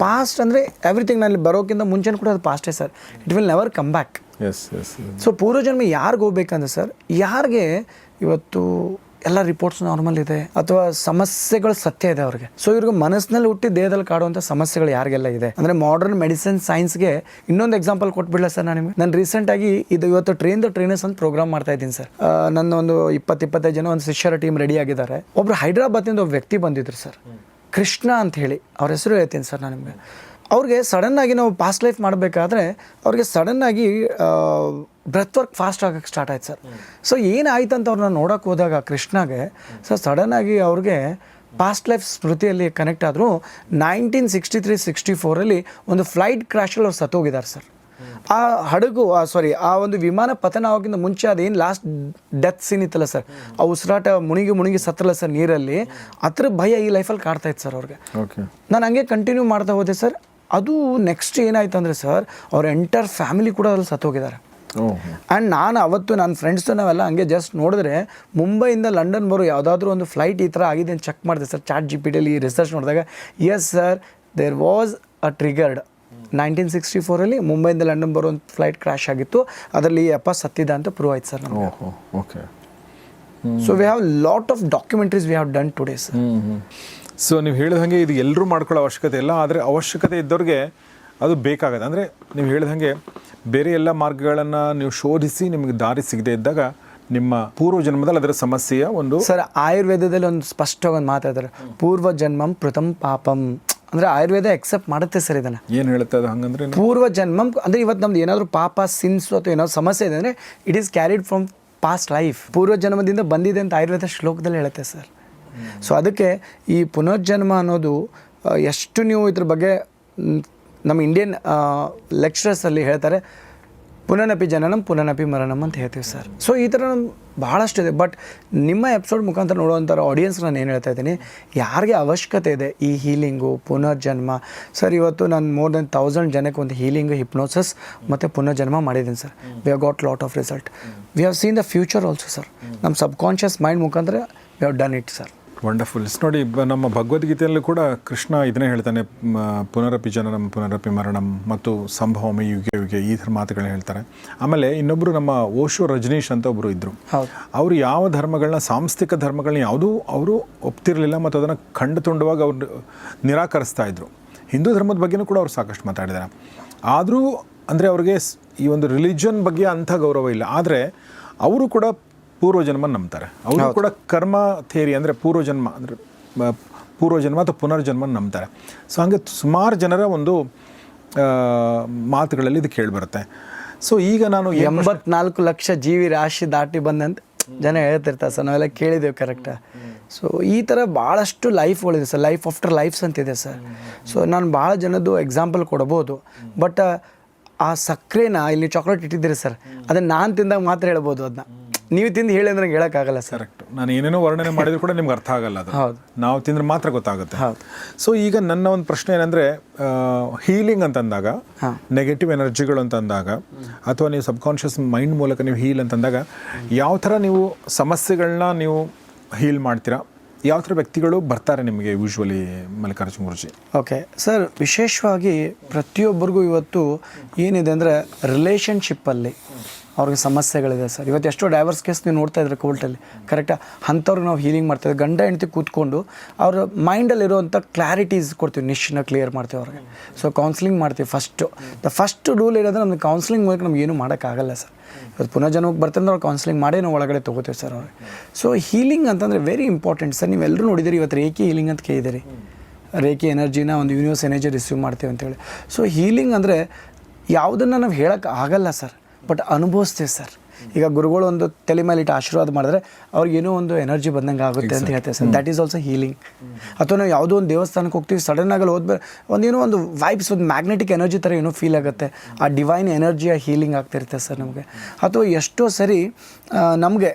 ಪಾಸ್ಟ್ ಅಂದರೆ ಎವ್ರಿಥಿಂಗ್. ನಲ್ಲಿ ಬರೋಕ್ಕಿಂತ ಮುಂಚೆ ಕೂಡ ಅದು ಪಾಸ್ಟೇ sir. It will never come back. Yes yes. So ಪೂರ್ವಜನ್ಮ ಯಾರಿಗೆ ಹೋಗ್ಬೇಕಂದ್ರೆ ಸರ್, ಯಾರಿಗೆ ಇವತ್ತು ಎಲ್ಲ ರಿಪೋರ್ಟ್ಸ್ ನಾರ್ಮಲ್ ಇದೆ ಅಥವಾ ಸಮಸ್ಯೆಗಳು ಸತ್ಯ ಇದೆ ಅವ್ರಿಗೆ. ಸೊ ಇವ್ರಿಗೆ ಮನಸ್ಸಿನಲ್ಲಿ ಹುಟ್ಟಿ ದೇಹದಲ್ಲಿ ಕಾಡುವಂಥ ಸಮಸ್ಯೆಗಳು ಯಾರಿಗೆಲ್ಲ ಇದೆ ಅಂದರೆ ಮಾಡರ್ನ್ ಮೆಡಿಸಿನ್ ಸೈನ್ಸ್ಗೆ ಇನ್ನೊಂದು ಎಕ್ಸಾಂಪಲ್ ಕೊಟ್ಬಿಡಲ ಸರ್ ನಾನು ನಿಮಗೆ. ನಾನು ರೀಸೆಂಟಾಗಿ ಇದು ಇವತ್ತು ಟ್ರೈನ್ ದ ಟ್ರೈನರ್ಸ್ ಅಂತ ಪ್ರೋಗ್ರಾಮ್ ಮಾಡ್ತಾ ಇದ್ದೀನಿ ಸರ್. ನನ್ನ ಒಂದು 20-25 ಜನ ಒಂದು ಶಿಷ್ಯರ ಟೀಮ್ ರೆಡಿ ಆಗಿದ್ದಾರೆ. ಒಬ್ರು ಹೈದ್ರಾಬಾದಿಂದ ಒಬ್ಬ ವ್ಯಕ್ತಿ ಬಂದಿದ್ರು ಸರ್, ಕೃಷ್ಣ ಅಂತ ಹೇಳಿ. ಅವ್ರ ಹೆಸರು ಹೇಳ್ತೀನಿ ಸರ್ ನಾನು ನಿಮಗೆ. ಅವ್ರಿಗೆ ಸಡನ್ನಾಗಿ ನಾವು ಪಾಸ್ಟ್ ಲೈಫ್ ಮಾಡಬೇಕಾದ್ರೆ ಅವ್ರಿಗೆ ಸಡನ್ನಾಗಿ ಬ್ರೆತ್ ವರ್ಕ್ ಫಾಸ್ಟ್ ಆಗಕ್ಕೆ ಸ್ಟಾರ್ಟ್ ಆಯ್ತು ಸರ್. ಸೊ ಏನಾಯ್ತು ಅಂತ ಅವ್ರನ್ನ ನೋಡೋಕೆ ಹೋದಾಗ ಕೃಷ್ಣಗೆ ಸೊ ಸಡನ್ನಾಗಿ ಅವ್ರಿಗೆ ಪಾಸ್ಟ್ ಲೈಫ್ ಸ್ಮೃತಿಯಲ್ಲಿ ಕನೆಕ್ಟ್ ಆದರೂ 1963-64 ಒಂದು ಫ್ಲೈಟ್ ಕ್ರ್ಯಾಶಲ್ಲಿ ಅವ್ರು ಸತ್ತೋಗಿದ್ದಾರೆ ಸರ್. ಆ ಹಡಗು ಆ ಒಂದು ವಿಮಾನ ಪತನ ಆಗೋಕ್ಕಿಂತ ಮುಂಚೆ ಅದೇನು ಲಾಸ್ಟ್ ಡೆತ್ ಸೀನ್ ಇತ್ತಲ್ಲ ಸರ್, ಆ ಉಸಿರಾಟ ಮುಳುಗಿ ಸತ್ತಲ್ಲ ಸರ್ ನೀರಲ್ಲಿ, ಅದ್ರ ಭಯ ಈ ಲೈಫಲ್ಲಿ ಕಾಡ್ತಾ ಇತ್ತು ಸರ್ ಅವ್ರಿಗೆ. ನಾನು ಹಂಗೆ ಕಂಟಿನ್ಯೂ ಮಾಡ್ತಾ ಹೋದೆ ಸರ್. ಅದು ನೆಕ್ಸ್ಟ್ ಏನಾಯ್ತು ಅಂದರೆ ಸರ್ ಅವ್ರ ಎಂಟರ್ ಫ್ಯಾಮಿಲಿ ಕೂಡ ಅಲ್ಲಿ ಸತ್ತೋಗಿದ್ದಾರೆ. ಆ್ಯಂಡ್ ನಾನು ಅವತ್ತು ನನ್ನ ಫ್ರೆಂಡ್ಸು ನಾವೆಲ್ಲ ಹಂಗೆ ಜಸ್ಟ್ ನೋಡಿದ್ರೆ ಮುಂಬೈಯಿಂದ ಲಂಡನ್ ಬರೋ ಯಾವುದಾದ್ರೂ ಒಂದು ಫ್ಲೈಟ್ ಈ ಥರ ಆಗಿದೆ ಅಂತ ಚೆಕ್ ಮಾಡಿದೆ ಸರ್. ChatGPTಯಲ್ಲಿ ರಿಸರ್ಚ್ ನೋಡಿದಾಗ yes sir there was a triggered 1964 ಮುಂಬೈಯಿಂದ ಲಂಡನ್ ಬರೋ ಒಂದು ಫ್ಲೈಟ್ ಕ್ರ್ಯಾಶ್ ಆಗಿತ್ತು. ಅದರಲ್ಲಿ ಅಪ್ಪ ಸತ್ತಿದ ಅಂತ ಪ್ರೂವ್ ಆಯ್ತು ಸರ್ ನಮಗೆ. Okay. So we have lot of documentaries V have done today sir. So ನೀವು ಹೇಳಿದ ಹಾಗೆ ಇದು ಎಲ್ಲರೂ ಮಾಡ್ಕೊಳ್ಳೋ ಅವಶ್ಯಕತೆ ಇಲ್ಲ, ಆದರೆ ಅವಶ್ಯಕತೆ ಇದ್ದವ್ರಿಗೆ ಅದು ಬೇಕಾಗತ್ತೆ. ಅಂದರೆ ನೀವು ಹೇಳಿದ ಹಾಗೆ ಬೇರೆ ಎಲ್ಲ ಮಾರ್ಗಗಳನ್ನು ನೀವು ಶೋಧಿಸಿ ನಿಮಗೆ ದಾರಿ ಸಿಗದೆ ಇದ್ದಾಗ ನಿಮ್ಮ ಪೂರ್ವ ಜನ್ಮದಲ್ಲಿ ಅದರ ಸಮಸ್ಯೆಯ ಒಂದು ಸರ್ ಆಯುರ್ವೇದದಲ್ಲಿ ಒಂದು ಸ್ಪಷ್ಟವಾಗಿ ಒಂದು ಮಾತಾಡ್ತಾರೆ, ಪೂರ್ವ ಜನ್ಮಂ ಕೃತಂ ಪಾಪಂ. ಅಂದರೆ ಆಯುರ್ವೇದ ಎಕ್ಸೆಪ್ಟ್ ಮಾಡುತ್ತೆ ಸರ್ ಇದನ್ನು. ಏನು ಹೇಳುತ್ತೆ ಅದು ಹಂಗಂದ್ರೆ? ಪೂರ್ವ ಜನ್ಮಂ ಅಂದರೆ ಇವತ್ತು ನಮ್ದು ಏನಾದರೂ ಪಾಪ ಸಿನ್ಸು ಅಥವಾ ಏನಾದ್ರು ಸಮಸ್ಯೆ ಇದೆ ಅಂದರೆ it is carried from past life. ಪೂರ್ವ ಜನ್ಮದಿಂದ ಬಂದಿದೆ ಅಂತ ಆಯುರ್ವೇದ ಶ್ಲೋಕದಲ್ಲಿ ಹೇಳುತ್ತೆ ಸರ್. ಸೊ ಅದಕ್ಕೆ ಈ ಪುನರ್ಜನ್ಮ ಅನ್ನೋದು ಎಷ್ಟು ನೀವು ಇದ್ರ ಬಗ್ಗೆ ನಮ್ಮ ಇಂಡಿಯನ್ ಲೆಕ್ಚರರ್ಸಲ್ಲಿ ಹೇಳ್ತಾರೆ, ಪುನನಪಿ ಜನನಂ ಪುನನಪಿ ಮರಣಂ ಅಂತ ಹೇಳ್ತೀವಿ ಸರ್. ಸೊ ಈ ಥರ ಭಾಳಷ್ಟಿದೆ. ಬಟ್ ನಿಮ್ಮ ಎಪಿಸೋಡ್ ಮುಖಾಂತರ ನೋಡುವಂಥ ಆಡಿಯನ್ಸ್ ನಾನು ಏನು ಹೇಳ್ತಾ ಇದ್ದೀನಿ, ಯಾರಿಗೆ ಅವಶ್ಯಕತೆ ಇದೆ ಈ ಹೀಲಿಂಗು ಪುನರ್ಜನ್ಮ ಸರ್, ಇವತ್ತು ನಾನು ಮೋರ್ ದೆನ್ 1000 ಜನಕ್ಕೆ ಒಂದು ಹೀಲಿಂಗು ಹಿಪ್ನೋಸಿಸ್ ಮತ್ತು ಪುನರ್ಜನ್ಮ ಮಾಡಿದ್ದೀನಿ sir. We have got lot of result. We have seen the future also sir. ನಮ್ಮ ಸಬ್ಕಾನ್ಷಿಯಸ್ ಮೈಂಡ್ ಮುಖಾಂತರ V have done it sir. Wonderful. ನೋಡಿ ನಮ್ಮ ಭಗವದ್ಗೀತೆಯಲ್ಲೂ ಕೂಡ ಕೃಷ್ಣ ಇದನ್ನೇ ಹೇಳ್ತಾನೆ, ಪುನರಪಿ ಜನನಂ ಪುನರಪಿ ಮರಣಂ ಮತ್ತು ಸಂಭವಮಿ ಯುಗೆ ಯುಗೆ ಈ ಥರ ಮಾತುಗಳನ್ನ ಹೇಳ್ತಾರೆ. ಆಮೇಲೆ ಇನ್ನೊಬ್ಬರು ನಮ್ಮ ಓಶೋ ರಜನೀಶ್ ಅಂತ ಒಬ್ಬರು ಇದ್ದರು. ಅವರು ಯಾವ ಧರ್ಮಗಳನ್ನ, ಸಾಂಸ್ಥಿಕ ಧರ್ಮಗಳನ್ನ ಯಾವುದೂ ಅವರು ಒಪ್ತಿರಲಿಲ್ಲ ಮತ್ತು ಅದನ್ನು ಖಂಡ ತುಂಡವಾಗಿ ಅವರು ನಿರಾಕರಿಸ್ತಾ ಇದ್ದರು. ಹಿಂದೂ ಧರ್ಮದ ಬಗ್ಗೆನೂ ಕೂಡ ಅವ್ರು ಸಾಕಷ್ಟು ಮಾತಾಡಿದ್ದಾರೆ. ಆದರೂ ಅಂದರೆ ಅವ್ರಿಗೆ ಈ ಒಂದು ರಿಲಿಜನ್ ಬಗ್ಗೆ ಅಂಥ ಗೌರವ ಇಲ್ಲ. ಆದರೆ ಅವರು ಕೂಡ ಪೂರ್ವಜನ್ಮ ನಂಬ್ತಾರೆ. ಅವರು ಕೂಡ ಕರ್ಮ ಥೇರಿ ಅಂದರೆ ಪೂರ್ವಜನ್ಮ ಅಂದರೆ ಪೂರ್ವಜನ್ಮ ಅಥವಾ ಪುನರ್ಜನ್ಮ ನಂಬ್ತಾರೆ. ಸೊ ಹಾಗೆ ಸುಮಾರು ಜನರ ಒಂದು ಮಾತುಗಳಲ್ಲಿ ಇದು ಕೇಳಿಬರುತ್ತೆ. ಸೊ ಈಗ ನಾನು 84 ಲಕ್ಷ ಜೀವಿ ರಾಶಿ ದಾಟಿ ಬಂದಂತ ಜನ ಹೇಳ್ತಿರ್ತಾರೆ ಸರ್, ನಾವೆಲ್ಲ ಕೇಳಿದ್ದೇವೆ ಕರೆಕ್ಟಾ. ಸೊ ಈ ಥರ ಭಾಳಷ್ಟು ಲೈಫ್ಗಳಿದೆ ಸರ್, ಲೈಫ್ ಆಫ್ಟರ್ ಲೈಫ್ಸ್ ಅಂತಿದೆ ಸರ್. ಸೊ ನಾನು ಭಾಳ ಜನದ್ದು ಎಕ್ಸಾಂಪಲ್ ಕೊಡ್ಬೋದು, ಬಟ್ ಆ ಸಕ್ಕರೆನ ಇಲ್ಲಿ ಚಾಕ್ಲೇಟ್ ಇಟ್ಟಿದ್ದೀರಿ ಸರ್, ಅದನ್ನು ನಾನು ತಿಂದಾಗ ಮಾತ್ರ ಹೇಳ್ಬೋದು, ಅದನ್ನ ನೀವು ತಿಂದು ಹೇಳಿ ಅಂದ್ರೆ ನಂಗೆ ಹೇಳೋಕ್ಕಾಗಲ್ಲ ಸರ್. ಕರೆಕ್ಟ್. ನಾನು ಏನೇನೋ ವರ್ಣನೆ ಮಾಡಿದ್ರು ಕೂಡ ನಿಮ್ಗೆ ಅರ್ಥ ಆಗಲ್ಲ ಅದು. ಹೌದು, ನಾವು ತಿಂದ್ರೆ ಮಾತ್ರ ಗೊತ್ತಾಗುತ್ತೆ. ಹೌದು. ಸೊ ಈಗ ನನ್ನ ಒಂದು ಪ್ರಶ್ನೆ ಏನಂದರೆ, ಹೀಲಿಂಗ್ ಅಂತಂದಾಗ, ನೆಗೆಟಿವ್ ಎನರ್ಜಿಗಳು ಅಂತಂದಾಗ, ಅಥವಾ ನೀವು ಸಬ್ಕಾನ್ಷಿಯಸ್ ಮೈಂಡ್ ಮೂಲಕ ನೀವು ಹೀಲ್ ಅಂತಂದಾಗ ಯಾವ ಥರ ನೀವು ಸಮಸ್ಯೆಗಳನ್ನ ನೀವು ಹೀಲ್ ಮಾಡ್ತೀರಾ? ಯಾವ ಥರ ವ್ಯಕ್ತಿಗಳು ಬರ್ತಾರೆ ನಿಮಗೆ usually Mallikarjun Guruji? Okay sir, ವಿಶೇಷವಾಗಿ ಪ್ರತಿಯೊಬ್ಬರಿಗೂ ಇವತ್ತು ಏನಿದೆ ಅಂದರೆ ರಿಲೇಷನ್ಶಿಪ್ಪಲ್ಲಿ ಅವ್ರಿಗೆ ಸಮಸ್ಯೆಗಳಿದೆ ಸರ್. ಇವತ್ತು ಎಷ್ಟೋ ಡೈವರ್ಸ್ ಕೇಸ್ ನೀವು ನೋಡ್ತಾ ಇದ್ರೆ ಕೋರ್ಟಲ್ಲಿ, ಕರೆಕ್ಟಾ? ಅಂಥವ್ರಿಗೆ ನಾವು ಹೀಲಿಂಗ್ ಮಾಡ್ತೀವಿ. ಗಂಡ ಹೆಂಡತಿ ಕೂತ್ಕೊಂಡು ಅವ್ರ ಮೈಂಡಲ್ಲಿರುವಂಥ ಕ್ಲಾರಿಟೀಸ್ ಕೊಡ್ತೀವಿ, ನಿಶ್ಚಿನ ಕ್ಲಿಯರ್ ಮಾಡ್ತೀವಿ ಅವ್ರಿಗೆ. ಸೊ ಕೌನ್ಸಿಲಿಂಗ್ ಮಾಡ್ತೀವಿ. ಫಸ್ಟ್ ರೂಲ್ ಇರೋದ್ರೆ ನಮ್ಗೆ ಕೌನ್ಸಿಲಿಂಗ್ ಮೂಲಕ ನಮ್ಗೆ ಏನೂ ಮಾಡೋಕ್ಕಾಗಲ್ಲ ಸರ್. ಇವತ್ತು ಪುನರ್ಜನ್ಮಕ್ಕೆ ಬರ್ತಾರೆ ಅವ್ರು ಕೌನ್ಸಿಲಿಂಗ್ ಮಾಡೇ ನಾವು ಒಳಗಡೆ ತೊಗೋತೀವಿ ಸರ್ ಅವ್ರಿಗೆ. ಸೊ ಹೀಲಿಂಗ್ ಅಂತಂದರೆ ವೆರಿ ಇಂಪಾರ್ಟೆಂಟ್ ಸರ್. ನೀವೆಲ್ಲರೂ ನೋಡಿದಿರಿ, ಇವತ್ತು ರೇಖಿ ಹೀಲಿಂಗ್ ಅಂತ ಕೇಳಿದಿರಿ. ರೇಖಿ ಎನರ್ಜಿನ ಒಂದು ಯೂನಿವರ್ಸ್ ಎನರ್ಜಿ ರಿಸೀವ್ ಮಾಡ್ತೀವಿ ಅಂತೇಳಿ. ಸೊ ಹೀಲಿಂಗ್ ಅಂದರೆ ಯಾವುದನ್ನು ನಾವು ಹೇಳೋಕ್ಕೆ ಆಗಲ್ಲ ಸರ್, ಬಟ್ ಅನುಭವಿಸ್ತೀವಿ ಸರ್. ಈಗ ಗುರುಗಳು ಒಂದು ತಲೆ ಮೇಲೆ ಇಟ್ಟು ಆಶೀರ್ವಾದ ಮಾಡಿದ್ರೆ ಅವ್ರಿಗೇನೋ ಒಂದು ಎನರ್ಜಿ ಬಂದಂಗೆ ಆಗುತ್ತೆ ಅಂತ ಹೇಳ್ತೇವೆ sir. That is also healing. ಅಥವಾ ನಾವು ಯಾವುದೋ ಒಂದು ದೇವಸ್ಥಾನಕ್ಕೆ ಹೋಗ್ತೀವಿ, ಸಡನ್ನಾಗಿ ಹೋದ್ಮೇಲೆ ಒಂದೇನೋ ಒಂದು ವೈಬ್ಸ್, ಒಂದು ಮ್ಯಾಗ್ನೆಟಿಕ್ ಎನರ್ಜಿ ಥರ ಏನೋ ಫೀಲ್ ಆಗುತ್ತೆ. ಆ ಡಿವೈನ್ ಎನರ್ಜಿಯ ಹೀಲಿಂಗ್ ಆಗ್ತಿರುತ್ತೆ ಸರ್ ನಮಗೆ. ಅಥವಾ ಎಷ್ಟೋ ಸರಿ ನಮಗೆ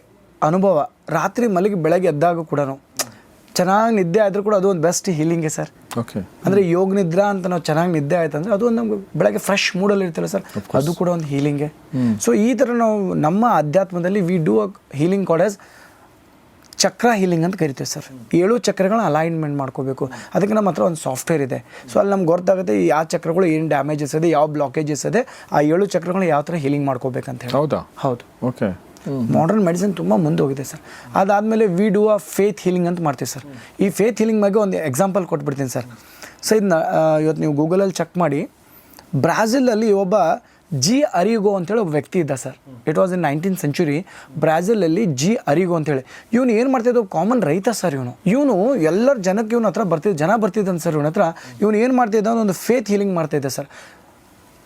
ಅನುಭವ, ರಾತ್ರಿ ಮಲಗಿ ಬೆಳಗ್ಗೆ ಎದ್ದಾಗ ಕೂಡ ಚೆನ್ನಾಗಿ ನಿದ್ದೆ ಆದರೂ ಕೂಡ ಅದು ಒಂದು ಬೆಸ್ಟ್ ಹೀಲಿಂಗೇ ಸರ್. ಓಕೆ. ಅಂದರೆ ಯೋಗ ನಿದ್ರಾ ಅಂತ ನಾವು ಚೆನ್ನಾಗಿ ನಿದ್ದೆ ಆಯ್ತು ಅಂದರೆ ಅದು ಒಂದು ನಮ್ಗೆ ಬೆಳಗ್ಗೆ ಫ್ರೆಶ್ ಮೂಡಲ್ಲಿ ಇರ್ತೀವಿ ಸರ್, ಅದು ಕೂಡ ಒಂದು ಹೀಲಿಂಗೇ. ಸೊ ಈ ಥರ ನಾವು ನಮ್ಮ ಅಧ್ಯಾತ್ಮದಲ್ಲಿ we do a healing called as chakra healing ಅಂತ ಕರಿತೀವಿ ಸರ್. 7 ಚಕ್ರಗಳನ್ನ ಅಲೈನ್ಮೆಂಟ್ ಮಾಡ್ಕೋಬೇಕು. ಅದಕ್ಕೆ ನಮ್ಮ ಹತ್ರ ಒಂದು ಸಾಫ್ಟ್ವೇರ್ ಇದೆ. ಸೊ ಅಲ್ಲಿ ನಮ್ಗೆ ಗೊತ್ತಾಗುತ್ತೆ ಯಾವ ಚಕ್ರಗಳು ಏನು ಡ್ಯಾಮೇಜಸ್ ಇದೆ, ಯಾವ ಬ್ಲಾಕೇಜಸ್ ಇದೆ, ಆ 7 ಚಕ್ರಗಳು ಯಾವ ಥರ ಹೀಲಿಂಗ್ ಮಾಡ್ಕೋಬೇಕಂತ ಹೇಳಿ. ಹೌದಾ? ಹೌದು. ಓಕೆ. ಮಾಡರ್ನ್ ಮೆಡಿಸಿನ್ ತುಂಬ ಮುಂದೆ ಹೋಗಿದೆ ಸರ್. ಅದಾದಮೇಲೆ V do a faith healing ಅಂತ ಮಾಡ್ತೀವಿ ಸರ್. ಈ ಫೇತ್ ಹೀಲಿಂಗ್ ಬಗ್ಗೆ ಒಂದು ಎಕ್ಸಾಂಪಲ್ ಕೊಟ್ಬಿಡ್ತೀನಿ ಸರ್. ಸೊ ಇದನ್ನ ಇವತ್ತು ನೀವು ಗೂಗಲಲ್ಲಿ ಚೆಕ್ ಮಾಡಿ. ಬ್ರಾಝಿಲಲ್ಲಿ ಒಬ್ಬ ಜಿ ಅರಿಗೋ ಅಂತೇಳಿ ಒಬ್ಬ ವ್ಯಕ್ತಿ ಇದ್ದ sir. It was in 19th century. ಬ್ರಾಝಿಲಲ್ಲಿ ಜಿ ಅರಿಗೋ ಅಂತೇಳಿ ಇವನು ಏನು ಮಾಡ್ತಿದ್ದ, ಕಾಮನ್ ರೈತ ಸರ್. ಇವನು ಎಲ್ಲರ ಜನಕ್ಕೆ ಇವನ ಹತ್ರ ಬರ್ತಿದ್ದಂತ ಸರ್. ಇವನ ಹತ್ರ ಇವನು ಏನು ಮಾಡ್ತಿದ್ದ, ಒಂದು ಫೇತ್ ಹೀಲಿಂಗ್ ಮಾಡ್ತಾಯಿದ್ದೆ ಸರ್.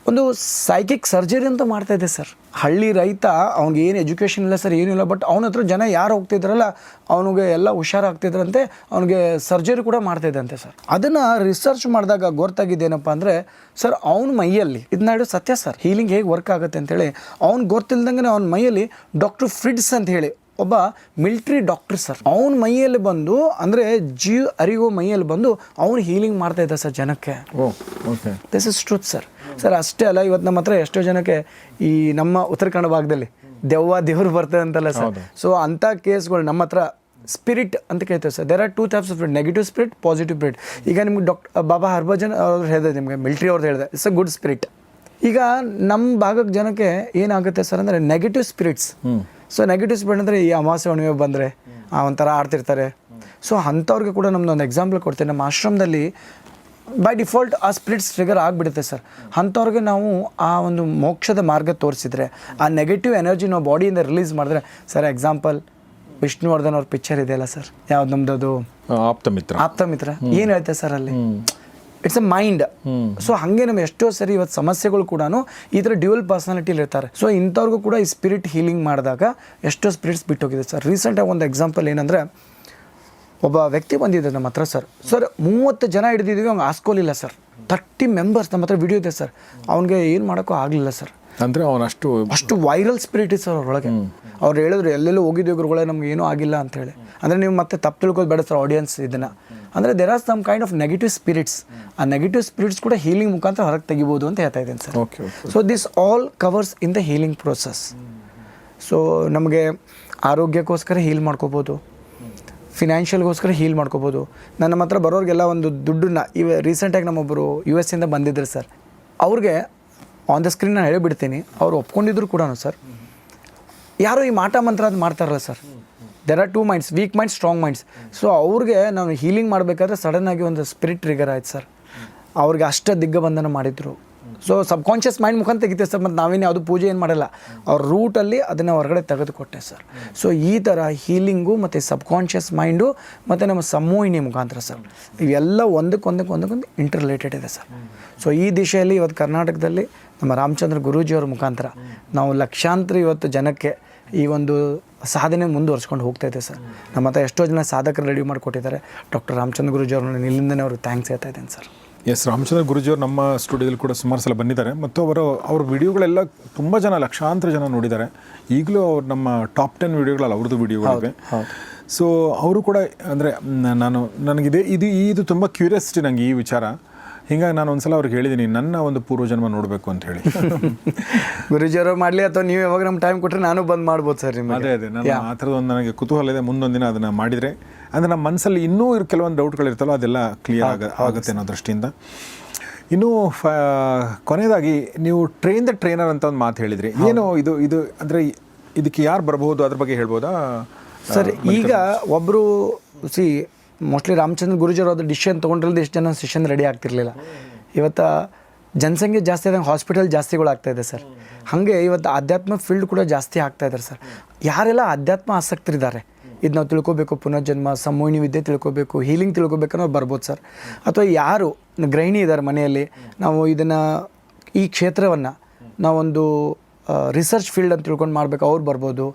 ಒಂದು ಸೈಕಿಕ್ ಸರ್ಜರಿ ಅಂತ ಮಾಡ್ತಾಯಿದ್ದೆ ಸರ್. ಹಳ್ಳಿ ರೈತ, ಅವ್ನಿಗೆ ಏನು ಎಜುಕೇಷನ್ ಇಲ್ಲ ಸರ್, ಏನಿಲ್ಲ. ಬಟ್ ಅವನ ಹತ್ರ ಜನ ಯಾರು ಹೋಗ್ತಿದ್ರಲ್ಲ ಅವನಿಗೆ ಎಲ್ಲ ಹುಷಾರಾಗ್ತಿದ್ರಂತೆ. ಅವನಿಗೆ ಸರ್ಜರಿ ಕೂಡ ಮಾಡ್ತಾಯಿದ್ದಂತೆ ಸರ್. ಅದನ್ನು ರಿಸರ್ಚ್ ಮಾಡಿದಾಗ ಗೊತ್ತಾಗಿದ್ದೇನಪ್ಪ ಅಂದರೆ ಸರ್, ಅವನ ಮೈಯಲ್ಲಿ ಇದನ್ನ ಸತ್ಯ ಸರ್, ಹೀಲಿಂಗ್ ಹೇಗೆ ವರ್ಕ್ ಆಗುತ್ತೆ ಅಂತೇಳಿ ಅವ್ನಿಗೆ ಗೊತ್ತಿಲ್ದಂಗೆ ಅವನ ಮೈಯಲ್ಲಿ ಡಾಕ್ಟರ್ ಫ್ರಿಡ್ಸ್ ಅಂತ ಹೇಳಿ ಒಬ್ಬ ಮಿಲ್ಟ್ರಿ ಡಾಕ್ಟರ್ ಸರ್, ಅವನ ಮೈಯಲ್ಲಿ ಬಂದು, ಅಂದರೆ ಜಿ ಅರಿಗೋ ಮೈಯಲ್ಲಿ ಬಂದು ಅವನು ಹೀಲಿಂಗ್ ಮಾಡ್ತಾ ಇದ್ದ ಸರ್ ಜನಕ್ಕೆ. Okay. This is truth sir. Sir ಅಷ್ಟೇ ಅಲ್ಲ, ಇವತ್ತು ನಮ್ಮ ಹತ್ರ ಎಷ್ಟೋ ಜನಕ್ಕೆ ಈ ನಮ್ಮ ಉತ್ತರ ಕನ್ನಡ ಭಾಗದಲ್ಲಿ ದೇವರು ಬರ್ತದೆ ಅಂತಲ್ಲ ಸರ್. ಸೊ ಅಂಥ ಕೇಸ್ಗಳು ನಮ್ಮ ಹತ್ರ ಸ್ಪಿರಿಟ್ ಅಂತ ಕೇಳ್ತೇವೆ sir. There are 2 types of spirit, negative spirit, positive spirit. ಈಗ ನಿಮ್ಗೆ ಬಾಬಾ ಹರ್ಭಜನ್ ಅವ್ರು ಹೇಳಿದೆ, ನಿಮಗೆ ಮಿಲ್ಟ್ರಿ ಅವ್ರದ್ದು ಹೇಳಿದೆ, ಇಟ್ಸ್ ಅ ಗುಡ್ ಸ್ಪಿರಿಟ್. ಈಗ ನಮ್ಮ ಭಾಗಕ್ಕೆ ಜನಕ್ಕೆ ಏನಾಗುತ್ತೆ ಸರ್ ಅಂದರೆ negative spirits. So negative spirit ಅಂದರೆ ಈ ಅಮಾವಾಸ್ಯೆ ಹುಣ್ಣಿಮೆ ಬಂದರೆ ಒಂಥರ ಆಡ್ತಿರ್ತಾರೆ. ಸೊ ಅಂಥವ್ರಿಗೆ ಕೂಡ ನಮ್ಮದೊಂದು ಎಕ್ಸಾಂಪಲ್ ಕೊಡ್ತೇನೆ. ನಮ್ಮ ಆಶ್ರಮದಲ್ಲಿ ಬೈ ಡಿಫಾಲ್ಟ್ ಆ ಸ್ಪಿರಿಟ್ಸ್ ಟ್ರಿಗರ್ ಆಗಿಬಿಡುತ್ತೆ ಸರ್. ಅಂಥವ್ರಿಗೆ ನಾವು ಆ ಒಂದು ಮೋಕ್ಷದ ಮಾರ್ಗ ತೋರಿಸಿದ್ರೆ, ಆ ನೆಗೆಟಿವ್ ಎನರ್ಜಿ ನಾವು ಬಾಡಿಯಿಂದ ರಿಲೀಸ್ ಮಾಡಿದ್ರೆ ಸರ್, ಎಕ್ಸಾಂಪಲ್ ವಿಷ್ಣುವರ್ಧನ್ ಅವ್ರ ಪಿಕ್ಚರ್ ಇದೆಯಲ್ಲ ಸರ್, ಯಾವ್ದು ನಮ್ದು ಆಪ್ತಮಿತ್ರ ಏನು ಹೇಳ್ತೆ ಸರ್ ಅಲ್ಲಿ, ಇಟ್ಸ್ ಅ ಮೈಂಡ್. ಸೊ ಹಾಗೆ ನಮ್ಮ ಎಷ್ಟೋ ಸರಿ ಇವತ್ತು ಸಮಸ್ಯೆಗಳು ಕೂಡ ಈ ಥರ ಡ್ಯೂಯಲ್ ಪರ್ಸನಾಲಿಟಿಲಿ ಇರ್ತಾರೆ. ಸೊ ಇಂಥವ್ರಿಗೂ ಕೂಡ ಈ ಸ್ಪಿರಿಟ್ ಹೀಲಿಂಗ್ ಮಾಡಿದಾಗ ಎಷ್ಟೋ ಸ್ಪಿರಿಟ್ಸ್ ಬಿಟ್ಟೋಗಿದೆ ಸರ್. ರೀಸೆಂಟಾಗಿ ಒಂದು ಎಕ್ಸಾಂಪಲ್ ಏನಂದರೆ, ಒಬ್ಬ ವ್ಯಕ್ತಿ ಬಂದಿದ್ದೆ ನಮ್ಮ ಹತ್ರ ಸರ್. 30 ಜನ ಹಿಡಿದಿದ್ದೀವಿ, ಅವ್ನು ಹಾಸ್ಕೋಲಿಲ್ಲ ಸರ್. 30 ಮೆಂಬರ್ಸ್ ನಮ್ಮ ಹತ್ರ ವಿಡಿಯೋ ಇದೆ ಸರ್. ಅವ್ನಿಗೆ ಏನು ಮಾಡೋಕ್ಕೂ ಆಗಲಿಲ್ಲ ಸರ್. ಅಂದರೆ ಅವನು ಅಷ್ಟು ವೈರಲ್ ಸ್ಪಿರಿಟ್ ಇದೆ ಸರ್ ಅವ್ರೊಳಗೆ. ಅವ್ರು ಹೇಳಿದ್ರು ಎಲ್ಲೆಲ್ಲೋ ಹೋಗಿದ್ದೀವಿ ಗುರುಗಳೇ, ನಮ್ಗೆ ಏನೂ ಆಗಿಲ್ಲ ಅಂತೇಳಿ. ಅಂದರೆ ನೀವು ಮತ್ತೆ ತಪ್ಪು ತಿಳ್ಕೋದು ಬೇಡ ಸರ್ ಆಡಿಯನ್ಸ್ ಇದನ್ನು. ಅಂದರೆ there are some kind of negative spirits. ಆ ನೆಗೆಟಿವ್ ಸ್ಪಿರಿಟ್ಸ್ ಕೂಡ ಹೀಲಿಂಗ್ ಮುಖಾಂತರ ಹೊರಗೆ ತೆಗಿಬೋದು ಅಂತ ಹೇಳ್ತಾ ಇದ್ದೇನೆ sir. So this all covers in the healing process. So ನಮಗೆ ಆರೋಗ್ಯಕ್ಕೋಸ್ಕರ ಹೀಲ್ ಮಾಡ್ಕೋಬೋದು, ಫಿನಾನ್ಷಿಯಲ್ಗೋಸ್ಕರ ಹೀಲ್ ಮಾಡ್ಕೋಬೋದು. ನಮ್ಮ ಹತ್ರ ಬರೋರಿಗೆಲ್ಲ ಒಂದು ದುಡ್ಡನ್ನ, ರೀಸೆಂಟಾಗಿ ನಮ್ಮೊಬ್ಬರು US ಇಂದ ಬಂದಿದ್ರು ಸರ್. ಅವ್ರಿಗೆ ಆನ್ ದ ಸ್ಕ್ರೀನ್ ನಾನು ಹೇಳಿಬಿಡ್ತೀನಿ, ಅವ್ರು ಒಪ್ಕೊಂಡಿದ್ರು ಕೂಡ ಸರ್. ಯಾರೋ ಈ ಮಾಟ ಮಂತ್ರ ಅದು ಮಾಡ್ತಾರಲ್ಲ sir, there are 2 minds, weak minds, strong minds. So ಅವ್ರಿಗೆ ನಾನು ಹೀಲಿಂಗ್ ಮಾಡಬೇಕಾದ್ರೆ ಸಡನ್ನಾಗಿ ಒಂದು ಸ್ಪಿರಿಟ್ ಟ್ರಿಗರ್ ಆಯ್ತು ಸರ್. ಅವ್ರಿಗೆ ದಿಗ್ಬಂಧನ ಮಾಡಿದರು. ಸೊ ಸಬ್ಕಾನ್ಷಿಯಸ್ ಮೈಂಡ್ ಮುಖಾಂತರ ತೆಗಿತೇವೆ ಸರ್. ಮತ್ತು ನಾವೇನು ಯಾವುದು ಪೂಜೆ ಏನು ಮಾಡಲ್ಲ, ಅವ್ರ ರೂಟಲ್ಲಿ ಅದನ್ನು ಹೊರಗಡೆ ತೆಗೆದುಕೊಟ್ಟೆ ಸರ್. ಸೊ ಈ ಥರ ಹೀಲಿಂಗು ಮತ್ತು ಸಬ್ಕಾನ್ಷಿಯಸ್ ಮೈಂಡು ಮತ್ತು ನಮ್ಮ ಸಮೂಹಿನಿ ಮುಖಾಂತರ ಸರ್, ಇವೆಲ್ಲ ಒಂದಕ್ಕೊಂದು ಇಂಟರ್ ರಿಲೇಟೆಡ್ ಇದೆ ಸರ್. ಸೊ ಈ ದಿಶೆಯಲ್ಲಿ ಇವತ್ತು ಕರ್ನಾಟಕದಲ್ಲಿ ನಮ್ಮ ರಾಮಚಂದ್ರ ಗುರೂಜಿಯವ್ರ ಮುಖಾಂತರ ನಾವು ಲಕ್ಷಾಂತರ ಇವತ್ತು ಜನಕ್ಕೆ ಈ ಒಂದು ಸಾಧನೆ ಮುಂದುವರ್ಸ್ಕೊಂಡು ಹೋಗ್ತಾ ಇದೆ ಸರ್. ನಮ್ಮ ಹತ್ರ ಎಷ್ಟೋ ಜನ ಸಾಧಕರು ರೆಡಿ ಮಾಡಿಕೊಟ್ಟಿದ್ದಾರೆ. ಡಾಕ್ಟರ್ ರಾಮಚಂದ್ರ ಗುರೂಜಿ ಅವ್ರನ್ನ ಇಲ್ಲಿಂದನೇ ಅವ್ರಿಗೆ ಥ್ಯಾಂಕ್ಸ್ ಹೇಳ್ತಾ ಇದ್ದೀನಿ ಸರ್. ಎಸ್, ರಾಮಚಂದ್ರ ಗುರೂಜಿಯವರು ನಮ್ಮ ಸ್ಟುಡಿಯೋದಲ್ಲಿ ಕೂಡ ಸುಮಾರು ಸಲ ಬಂದಿದ್ದಾರೆ ಮತ್ತು ಅವ್ರ ವಿಡಿಯೋಗಳೆಲ್ಲ ತುಂಬ ಜನ, ಲಕ್ಷಾಂತರ ಜನ ನೋಡಿದ್ದಾರೆ. ಈಗಲೂ ಅವ್ರು ನಮ್ಮ ಟಾಪ್ 10 ವಿಡಿಯೋಗಳಲ್ಲಿ ಅವ್ರದ್ದು ವಿಡಿಯೋಗಳಿವೆ. ಸೊ ಅವರು ಕೂಡ ಅಂದರೆ ನನಗಿದೆ ಇದು ತುಂಬ ಕ್ಯೂರಿಯಾಸಿಟಿ ನನಗೆ ಈ ವಿಚಾರ. ಹೀಗಾಗಿ ನಾನು ಒಂದ್ಸಲ ಅವ್ರಿಗೆ ಹೇಳಿದ್ದೀನಿ, ನನ್ನ ಒಂದು ಪೂರ್ವಜನ್ಮ ನೋಡಬೇಕು ಅಂತ ಹೇಳಿ. ಗುರುಜಿಯವರು ಮಾಡಲಿ ಅಥವಾ ನೀವು ಯಾವಾಗ ನಮ್ಮ ಟೈಮ್ ಕೊಟ್ಟರೆ ನಾನು ಬಂದು ಮಾಡ್ಬೋದು ಸರ್ ನಿಮಗೆ. ಅದೇ ನಾನು ಆ ಥರದ್ದು ಒಂದು ನನಗೆ ಕುತೂಹಲ ಇದೆ. ಮುಂದೊಂದು ದಿನ ಅದನ್ನು ಮಾಡಿದರೆ ಅಂದರೆ ನಮ್ಮ ಮನಸ್ಸಲ್ಲಿ ಇನ್ನೂ ಕೆಲವೊಂದು ಡೌಟ್ಗಳಿರ್ತಲ್ಲ, ಅದೆಲ್ಲ ಕ್ಲಿಯರ್ ಆಗುತ್ತೆ ಅನ್ನೋ ದೃಷ್ಟಿಯಿಂದ. ಇನ್ನೂ ಕೊನೆಯದಾಗಿ ನೀವು ಟ್ರೈನ್ ದ ಟ್ರೈನರ್ ಅಂತ ಒಂದು ಮಾತು ಹೇಳಿದ್ರಿ. ಏನು ಇದು ಅಂದರೆ ಇದಕ್ಕೆ ಯಾರು ಬರಬಹುದು, ಅದ್ರ ಬಗ್ಗೆ ಹೇಳ್ಬೋದಾ ಸರ್? ಈಗ ಒಬ್ಬರು ಮೋಸ್ಟ್ಲಿ ರಾಮಚಂದ್ರ ಗುರೂಜಿಯವರು ಅದು ಡಿಸಿಷನ್ ತೊಗೊಂಡ್ರಲ್ದು ಎಷ್ಟು ಜನ ಸೆಷನ್ ರೆಡಿ ಆಗ್ತಿರ್ಲಿಲ್ಲ. ಇವತ್ತು ಜನಸಂಖ್ಯೆ ಜಾಸ್ತಿ ಆದಂಗೆ ಹಾಸ್ಪಿಟಲ್ ಜಾಸ್ತಿಗಳು ಆಗ್ತಾಯಿದೆ ಸರ್. ಹಾಗೆ ಇವತ್ತು ಆಧ್ಯಾತ್ಮ ಫೀಲ್ಡ್ ಕೂಡ ಜಾಸ್ತಿ ಆಗ್ತಾಯಿದ್ದಾರೆ ಸರ್. ಯಾರೆಲ್ಲ ಆಧ್ಯಾತ್ಮ ಆಸಕ್ತರಿದ್ದಾರೆ, ಇದು ನಾವು ತಿಳ್ಕೊಬೇಕು, ಪುನರ್ಜನ್ಮ, ಸಮೂಹಿನಿ ವಿದ್ಯೆ ತಿಳ್ಕೊಬೇಕು, ಹೀಲಿಂಗ್ ತಿಳ್ಕೊಬೇಕನ್ನೋರು ಬರ್ಬೋದು ಸರ್. ಅಥವಾ ಯಾರು ಗೃಹಿಣಿ ಇದ್ದಾರೆ ಮನೆಯಲ್ಲಿ, ನಾವು ಇದನ್ನು ಈ ಕ್ಷೇತ್ರವನ್ನು ನಾವೊಂದು ರಿಸರ್ಚ್ ಫೀಲ್ಡ್ ಅಂತ ತಿಳ್ಕೊಂಡು ಮಾಡಬೇಕು, ಅವ್ರು ಬರ್ಬೋದು.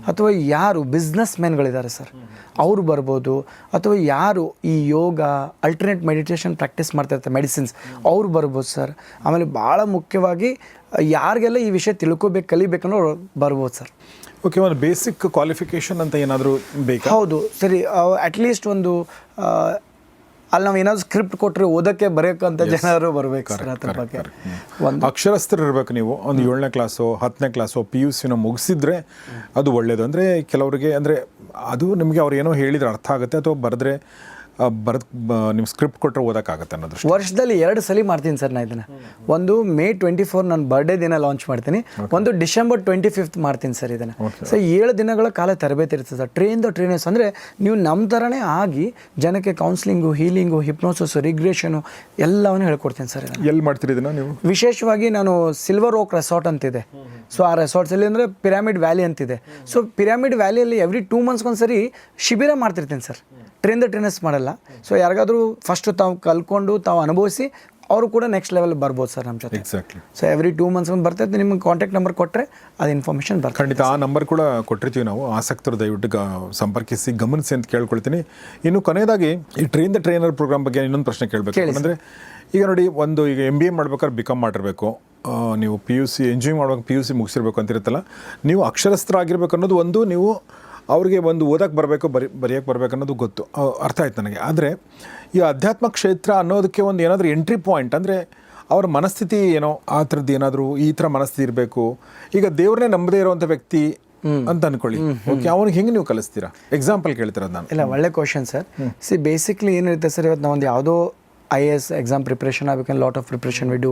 ಅಥವಾ ಯಾರು ಬಿಸ್ನೆಸ್ ಮ್ಯಾನ್ಗಳಿದ್ದಾರೆ ಸರ್, ಅವರು ಬರ್ಬೋದು. ಅಥವಾ ಯಾರು ಈ ಯೋಗ, ಅಲ್ಟರ್ನೇಟ್ ಮೆಡಿಟೇಷನ್ ಪ್ರಾಕ್ಟೀಸ್ ಮಾಡ್ತಾಯಿರ್ತಾರೆ, ಮೆಡಿಸಿನ್ಸ್, ಅವ್ರು ಬರ್ಬೋದು ಸರ್. ಆಮೇಲೆ ಭಾಳ ಮುಖ್ಯವಾಗಿ ಯಾರಿಗೆಲ್ಲ ಈ ವಿಷಯ ತಿಳ್ಕೊಬೇಕು, ಕಲಿಬೇಕನ್ನೋ ಬರ್ಬೋದು ಸರ್. ಓಕೆ, ಒಂದು ಬೇಸಿಕ್ ಕ್ವಾಲಿಫಿಕೇಷನ್ ಅಂತ ಏನಾದರೂ ಬೇಕಾ? ಹೌದು ಸರಿ. ಅಟ್ಲೀಸ್ಟ್ ಒಂದು ಅಲ್ಲಿ ನಾವು ಏನಾದ್ರು ಸ್ಕ್ರಿಪ್ಟ್ ಕೊಟ್ಟರೆ ಓದೋಕ್ಕೆ ಬರೆಯೋಕ್ಕಂತ ಜನರು ಬರಬೇಕು ಸರ್. ಅದ್ರ ಬಗ್ಗೆ ಒಂದು ಅಕ್ಷರಸ್ಥರು ಇರಬೇಕು. ನೀವು ಒಂದು 7ನೇ ಕ್ಲಾಸು 10ನೇ ಕ್ಲಾಸು PUCನ ಮುಗಿಸಿದ್ರೆ ಅದು ಒಳ್ಳೆಯದು. ಅಂದರೆ ಕೆಲವರಿಗೆ ಅಂದರೆ ಅದು ನಿಮಗೆ ಅವ್ರು ಏನೋ ಹೇಳಿದ್ರೆ ಅರ್ಥ ಆಗುತ್ತೆ, ಅಥವಾ ಬರೆದ್ರೆ ನಿಮ್ಮ ಸ್ಕ್ರಿಪ್ಟ್ ಕೊಟ್ಟರೆ ಓದೋಕ್ಕಾಗತ್ತೆ ಅನ್ನೋದು. ವರ್ಷದಲ್ಲಿ 2 ಸಲ ಮಾಡ್ತೀನಿ ಸರ್ ನಾನು ಇದನ್ನು. ಒಂದು May 24 ನನ್ನ ಬರ್ಡೇ ದಿನ ಲಾಂಚ್ ಮಾಡ್ತೀನಿ, ಒಂದು December 25 ಮಾಡ್ತೀನಿ ಸರ್ ಇದನ್ನು. ಸೊ 7 ದಿನಗಳ ಕಾಲ ತರಬೇತಿ ಇರ್ತದೆ ಸರ್. ಟ್ರೈನ್ ದ ಟ್ರೈನರ್ಸ್ ಅಂದರೆ ನೀವು ನಮ್ಮ ಥರನೇ ಆಗಿ ಜನಕ್ಕೆ ಕೌನ್ಸಿಲಿಂಗು, ಹೀಲಿಂಗು, ಹಿಪ್ನೋಸಿಸು, ರಿಗ್ರೆಷನು ಎಲ್ಲವನ್ನೂ ಹೇಳ್ಕೊಡ್ತೀನಿ ಸರ್. ಇದನ್ನು ಎಲ್ಲಿ ಮಾಡ್ತೀರಿ ಇದನ್ನು ನೀವು? ವಿಶೇಷವಾಗಿ ನಾನು ಸಿಲ್ವರ್ ಓಕ್ ರೆಸಾರ್ಟ್ ಅಂತಿದೆ. ಸೊ ಆ ರೆಸಾರ್ಟ್ಸಲ್ಲಿ ಅಂದರೆ ಪಿರಾಮಿಡ್ ವ್ಯಾಲಿ ಅಂತಿದೆ. ಸೊ ಪಿರಾಮಿಡ್ ವ್ಯಾಲಿಯಲ್ಲಿ ಎವ್ರಿ 2 ಮಂತ್ಸ್ಗೊಂದ್ಸರಿ ಶಿಬಿರ ಮಾಡ್ತಿರ್ತೀನಿ ಸರ್. ಟ್ರೈನ್ ದ ಟ್ರೈನರ್ಸ್ ಮಾಡಲ್ಲ. ಸೊ ಯಾರಿಗಾದ್ರೂ ಫಸ್ಟ್ ತಾವು ಕಲ್ತ್ಕೊಂಡು ತಾವು ಅನುಭವಿಸಿ ಅವರು ಕೂಡ ನೆಕ್ಸ್ಟ್ ಲೆವೆಲ್ ಬರ್ಬೋದು ಸರ್ ನಮ್ಮ ಜೊತೆ. ಎಕ್ಸಾಕ್ಟ್ಲಿ. ಸೊ ಎವ್ರಿ 2 ಮಂತ್ಸ್ ಬರ್ತೈತೆ. ನಿಮ್ಗೆ ಕಾಂಟ್ಯಾಕ್ಟ್ ನಂಬರ್ ಕೊಟ್ಟರೆ ಅದು ಇನ್ಫಾರ್ಮೇಷನ್ ಬರ್ತದೆ. ಖಂಡಿತ ಆ ನಂಬರ್ ಕೂಡ ಕೊಟ್ಟಿರ್ತೀವಿ ನಾವು. ಆಸಕ್ತರು ದಯವಿಟ್ಟು ಸಂಪರ್ಕಿಸಿ, ಗಮನಿಸಿ ಅಂತ ಕೇಳ್ಕೊಳ್ತೀನಿ. ಇನ್ನು ಕೊನೆಯದಾಗಿ ಈ ಟ್ರೈನ್ ದ ಟ್ರೈನರ್ ಪ್ರೋಗ್ರಾಮ್ ಬಗ್ಗೆ ಇನ್ನೊಂದು ಪ್ರಶ್ನೆ ಕೇಳಬೇಕು. ಅಂದರೆ ಈಗ ನೋಡಿ, ಈಗ MBA ಮಾಡ್ಬೇಕಾದ್ರೆ BCom ಮಾಡಿರಬೇಕು, ನೀವು PUC ಎಂಜಾಯ್ ಮಾಡ್ಬೇಕು, PUC ಮುಗಿಸಿರ್ಬೇಕು ಅಂತಿರುತ್ತಲ್ಲ. ನೀವು ಅಕ್ಷರಸ್ಥರಾಗಿರ್ಬೇಕು ಅನ್ನೋದು ಒಂದು, ನೀವು ಅವ್ರಿಗೆ ಒಂದು ಓದಕ್ಕೆ ಬರಬೇಕು, ಬರೆಯೋಕ್ಕೆ ಬರಬೇಕು ಅನ್ನೋದು ಗೊತ್ತು, ಅರ್ಥ ಆಯ್ತು ನನಗೆ. ಆದರೆ ಈ ಅಧ್ಯಾತ್ಮ ಕ್ಷೇತ್ರ ಅನ್ನೋದಕ್ಕೆ ಒಂದು ಏನಾದರೂ ಎಂಟ್ರಿ ಪಾಯಿಂಟ್ ಅಂದರೆ ಅವ್ರ ಮನಸ್ಥಿತಿ ಏನೋ ಆ ಥರದ್ದು ಏನಾದರೂ ಈ ಥರ ಮನಸ್ಥಿತಿ ಇರಬೇಕು. ಈಗ ದೇವ್ರನ್ನೇ ನಂಬದೇ ಇರೋವಂಥ ವ್ಯಕ್ತಿ ಅಂತ ಅನ್ಕೊಳ್ಳಿ, ಓಕೆ, ಅವ್ನಿಗೆ ಹೆಂಗೆ ನೀವು ಕಲಿಸ್ತೀರಾ? ಎಕ್ಸಾಂಪಲ್ ಕೇಳ್ತಿರೋದು ನಾನು. ಇಲ್ಲ, ಒಳ್ಳೆ ಕ್ವಶನ್ ಸರ್. ಬೇಸಿಕ್ಲಿ ಏನಿರುತ್ತೆ ಸರ್, ಇವತ್ತು ನಾವೊಂದು ಯಾವುದೋ IAS ಎಕ್ಸಾಮ್ ಪ್ರಿಪ್ರೇಷನ್ ಆಗಬೇಕಂದ್ರೆ lot of preparation we do.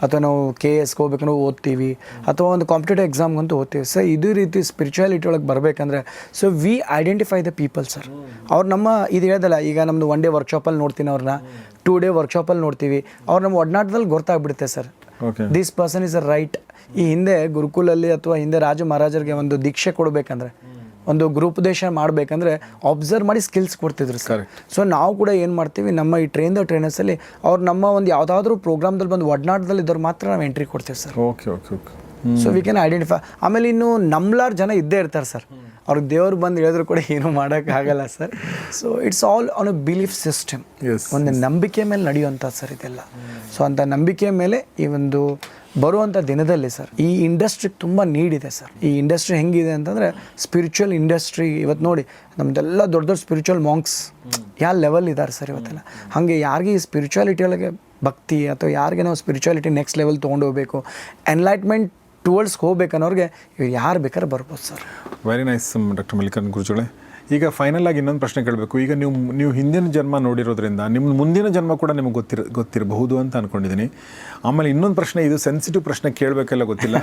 ಅಥವಾ ನಾವು KSಗೆ ಹೋಗ್ಬೇಕಂದ್ರೆ ಓದ್ತೀವಿ, ಅಥವಾ ಒಂದು ಕಾಂಪಿಟೇಟಿವ್ ಎಕ್ಸಾಮ್ಗಂತೂ ಓದ್ತೀವಿ ಸರ್. ಇದೇ ರೀತಿ ಸ್ಪಿರಿಚುಯಾಲಿಟಿ ಒಳಗೆ ಬರಬೇಕಂದ್ರೆ so we identify the people sir. ಅವ್ರು ನಮ್ಮ ಇದು ಹೇಳ್ದಲ್ಲ, ಈಗ ನಮ್ಮದು 1 ಡೇ ವರ್ಕ್ಶಾಪಲ್ಲಿ ನೋಡ್ತೀನಿ ಅವ್ರನ್ನ, 2 ಡೇ ವರ್ಕ್ಶಾಪಲ್ಲಿ ನೋಡ್ತೀವಿ, ಅವ್ರು ನಮ್ಮ ಒಡನಾಟದಲ್ಲಿ ಗೊತ್ತಾಗ್ಬಿಡುತ್ತೆ sir. This person is a right. ಈ ಹಿಂದೆ ಗುರುಕುಲಲ್ಲಿ ಅಥವಾ ಹಿಂದೆ ರಾಜ ಮಹಾರಾಜರಿಗೆ ಒಂದು ದೀಕ್ಷೆ ಕೊಡಬೇಕಂದ್ರೆ, ಒಂದು ಗುರುಪದೇಶ ಮಾಡಬೇಕಂದ್ರೆ ಅಬ್ಸರ್ವ್ ಮಾಡಿ ಸ್ಕಿಲ್ಸ್ ಕೊಡ್ತಿದ್ರು ಸರ್. ಸೊ ನಾವು ಕೂಡ ಏನು ಮಾಡ್ತೀವಿ, ನಮ್ಮ ಈ ಟ್ರೈನ್ ದ ಟ್ರೈನರ್ಸಲ್ಲಿ ಅವ್ರು ನಮ್ಮ ಒಂದು ಯಾವುದಾದ್ರೂ ಪ್ರೋಗ್ರಾಮ್ದಲ್ಲಿ ಬಂದು ಒಡನಾಟದಲ್ಲಿ ಇದ್ದವ್ರು ಮಾತ್ರ ನಾವು ಎಂಟ್ರಿ ಕೊಡ್ತೀವಿ sir. Okay okay okay. So we can identify. ಆಮೇಲೆ ಇನ್ನು ನಂಬ್ಲಾರ್ ಜನ ಇದ್ದೇ ಇರ್ತಾರೆ ಸರ್. ಅವ್ರಿಗೆ ದೇವ್ರು ಬಂದು ಹೇಳಿದ್ರು ಕೂಡ ಏನೂ ಮಾಡೋಕ್ಕಾಗಲ್ಲ sir. So it's all on a belief system. ಒಂದು ನಂಬಿಕೆ ಮೇಲೆ ನಡೆಯುವಂಥ ಸರ್ ಇದೆಲ್ಲ. ಸೊ ಅಂಥ ನಂಬಿಕೆ ಮೇಲೆ ಈ ಒಂದು ಬರುವಂಥ ದಿನದಲ್ಲಿ ಸರ್ ಈ ಇಂಡಸ್ಟ್ರಿಗೆ ತುಂಬ ನೀಡಿದೆ ಸರ್. ಈ ಇಂಡಸ್ಟ್ರಿ ಹೆಂಗಿದೆ ಅಂತಂದರೆ ಸ್ಪಿರಿಚುವಲ್ ಇಂಡಸ್ಟ್ರಿ. ಇವತ್ತು ನೋಡಿ ನಮ್ಮದೆಲ್ಲ ದೊಡ್ಡ ದೊಡ್ಡ ಸ್ಪಿರಿಚುವಲ್ ಮಾಂಕ್ಸ್ ಯಾವ ಲೆವೆಲ್ ಇದ್ದಾರೆ ಸರ್ ಇವತ್ತೆಲ್ಲ. ಹಾಗೆ ಯಾರಿಗೆ ಈ ಸ್ಪಿರಿಚುವಾಲಿಟಿ ಒಳಗೆ ಭಕ್ತಿ, ಅಥವಾ ಯಾರಿಗೆ ನಾವು ಸ್ಪಿರಿಚುವಾಲಿಟಿ ನೆಕ್ಸ್ಟ್ ಲೆವೆಲ್ ತೊಗೊಂಡೋಗ್ಬೇಕು, ಎನ್ಲೈಟ್ಮೆಂಟ್ ಟುವರ್ಡ್ಸ್ ಹೋಗ್ಬೇಕನ್ನೋರಿಗೆ ಇವ್ರು ಯಾರು ಬೇಕಾದ್ರೆ ಬರ್ಬೋದು sir. Very nice doctor Mallikarjun ಗುರೂಜಿಗಳೇ. ಈಗ ಫೈನಲ್ ಆಗಿ ಇನ್ನೊಂದು ಪ್ರಶ್ನೆ ಕೇಳಬೇಕು. ಈಗ ನೀವು ಹಿಂದಿನ ಜನ್ಮ ನೋಡಿರೋದ್ರಿಂದ ನಿಮ್ಮ ಮುಂದಿನ ಜನ್ಮ ಕೂಡ ನಿಮಗೆ ಗೊತ್ತಿರಬಹುದು ಅಂತ ಅಂದ್ಕೊಂಡಿದ್ದೀನಿ. ಆಮೇಲೆ ಇನ್ನೊಂದು ಪ್ರಶ್ನೆ, ಇದು ಸೆನ್ಸಿಟಿವ್ ಪ್ರಶ್ನೆ, ಕೇಳಬೇಕೆಲ್ಲ ಗೊತ್ತಿಲ್ಲ,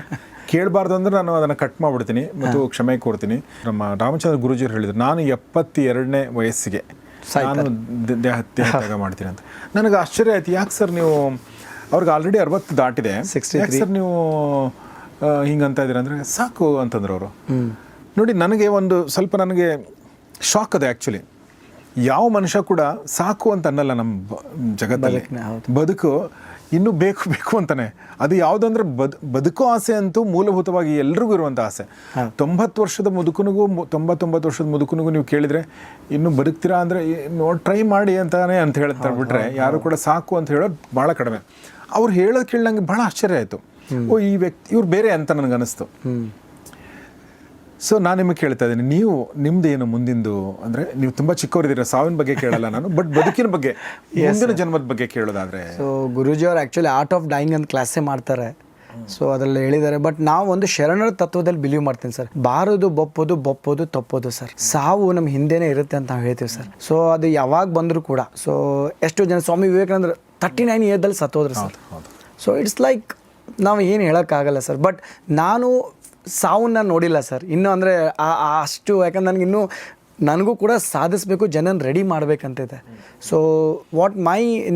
ಕೇಳಬಾರ್ದು ಅಂದರೆ ನಾನು ಅದನ್ನು ಕಟ್ ಮಾಡಿಬಿಡ್ತೀನಿ ಮತ್ತು ಕ್ಷಮೆ ಕೋರ್ತೀನಿ. ನಮ್ಮ ರಾಮಚಂದ್ರ ಗುರೂಜಿಯವರು ಹೇಳಿದ್ರು, ನಾನು 72ನೇ ವಯಸ್ಸಿಗೆ ನಾನು ದೇಹ ತ್ಯಾಗ ಮಾಡ್ತೀನಿ ಅಂತ. ನನಗೆ ಆಶ್ಚರ್ಯ ಆಯ್ತು, ಯಾಕೆ ಸರ್ ನೀವು ಅವ್ರಿಗೆ ಆಲ್ರೆಡಿ 60 ದಾಟಿದೆ. 63. ಸರ್ ನೀವು ಹಿಂಗಂತ ಇದ್ದೀರ ಅಂದರೆ ಸಾಕು ಅಂತಂದ್ರು ಅವರು. ನೋಡಿ, ನನಗೆ ಒಂದು ಸ್ವಲ್ಪ ನನಗೆ ಶಾಕ್ ಅದೇ ಆ್ಯಕ್ಚುಲಿ. ಯಾವ ಮನುಷ್ಯ ಕೂಡ ಸಾಕು ಅಂತ ಅನ್ನಲ್ಲ ನಮ್ಮ ಜಗತ್ತಲ್ಲಿ. ಬದುಕು ಇನ್ನೂ ಬೇಕು ಬೇಕು ಅಂತಾನೆ. ಅದು ಯಾವುದಂದ್ರೆ ಬದುಕೋ ಆಸೆ ಅಂತೂ ಮೂಲಭೂತವಾಗಿ ಎಲ್ರಿಗೂ ಇರುವಂಥ ಆಸೆ. 90 ವರ್ಷದ ಮುದುಕನಿಗೂ 99 ವರ್ಷದ ಮುದುಕನಿಗೂ ನೀವು ಕೇಳಿದರೆ ಇನ್ನೂ ಬದುಕ್ತೀರಾ ಅಂದರೆ ಟ್ರೈ ಮಾಡಿ ಅಂತಾನೆ ಅಂತ ಹೇಳ್ತಾರೆ ಬಿಟ್ರೆ ಯಾರು ಕೂಡ ಸಾಕು ಅಂತ ಹೇಳೋದು ಭಾಳ ಕಡಿಮೆ. ಅವ್ರು ಹೇಳೋದು ಕೇಳಿ ನಂಗೆ ಭಾಳ ಆಶ್ಚರ್ಯ ಆಯಿತು. ಓ, ಈ ವ್ಯಕ್ತಿ ಇವ್ರು ಬೇರೆ ಅಂತ ನನಗೆ ಅನಿಸ್ತು. ಸೊ ನಾನು ನಿಮಗೆ ಕೇಳ್ತಾ ಇದ್ದೀನಿ, ನೀವು ನಿಮ್ದು ಏನು ಮುಂದಿಂದು ಅಂದರೆ ನೀವು ತುಂಬ ಚಿಕ್ಕವರಿದ್ದೀರ, ಸಾವಿನ ಬಗ್ಗೆ ಕೇಳಲ್ಲ ನಾನು, ಬಟ್ ಬದುಕಿನ ಬಗ್ಗೆ ಮುಂದಿನ ಜನ್ಮದ ಬಗ್ಗೆ ಕೇಳೋದಾದರೆ. ಸೊ ಗುರೂಜಿ ಅವ್ರು ಆ್ಯಕ್ಚುಲಿ ಆರ್ಟ್ ಆಫ್ ಡೈಯಿಂಗ್ ಅಂತ ಕ್ಲಾಸೇ ಮಾಡ್ತಾರೆ. ಸೊ ಅದರಲ್ಲಿ ಹೇಳಿದ್ದಾರೆ. ಬಟ್ ನಾವು ಒಂದು ಶರಣರ ತತ್ವದಲ್ಲಿ ಬಿಲೀವ್ ಮಾಡ್ತೀನಿ ಸರ್. ಬಾರೋದು ಬಪ್ಪೋದು ತಪ್ಪೋದು ಸರ್. ಸಾವು ನಮ್ಮ ಹಿಂದೆನೇ ಇರುತ್ತೆ ಅಂತ ನಾವು ಹೇಳ್ತೀವಿ ಸರ್. ಸೊ ಅದು ಯಾವಾಗ ಬಂದರೂ ಕೂಡ. ಸೊ ಎಷ್ಟೋ ಜನ ಸ್ವಾಮಿ ವಿವೇಕಾನಂದ 39 ಇಯರ್ದಲ್ಲಿ ಸತ್ತೋದ್ರು ಸರ್. ಸೊ ಇಟ್ಸ್ ಲೈಕ್ ನಾವು ಏನು ಹೇಳೋಕ್ಕಾಗಲ್ಲ ಸರ್. ಬಟ್ ನಾನು ಸಾವನ್ನ ನೋಡಿಲ್ಲ ಸರ್ ಇನ್ನೂ. ಅಂದರೆ ಅಷ್ಟು ಯಾಕಂದ್ರೆ ನನಗಿನ್ನೂ ನನಗೂ ಕೂಡ ಸಾಧಿಸಬೇಕು, ಜನನ ರೆಡಿ ಮಾಡಬೇಕಂತಿದೆ. ಸೊ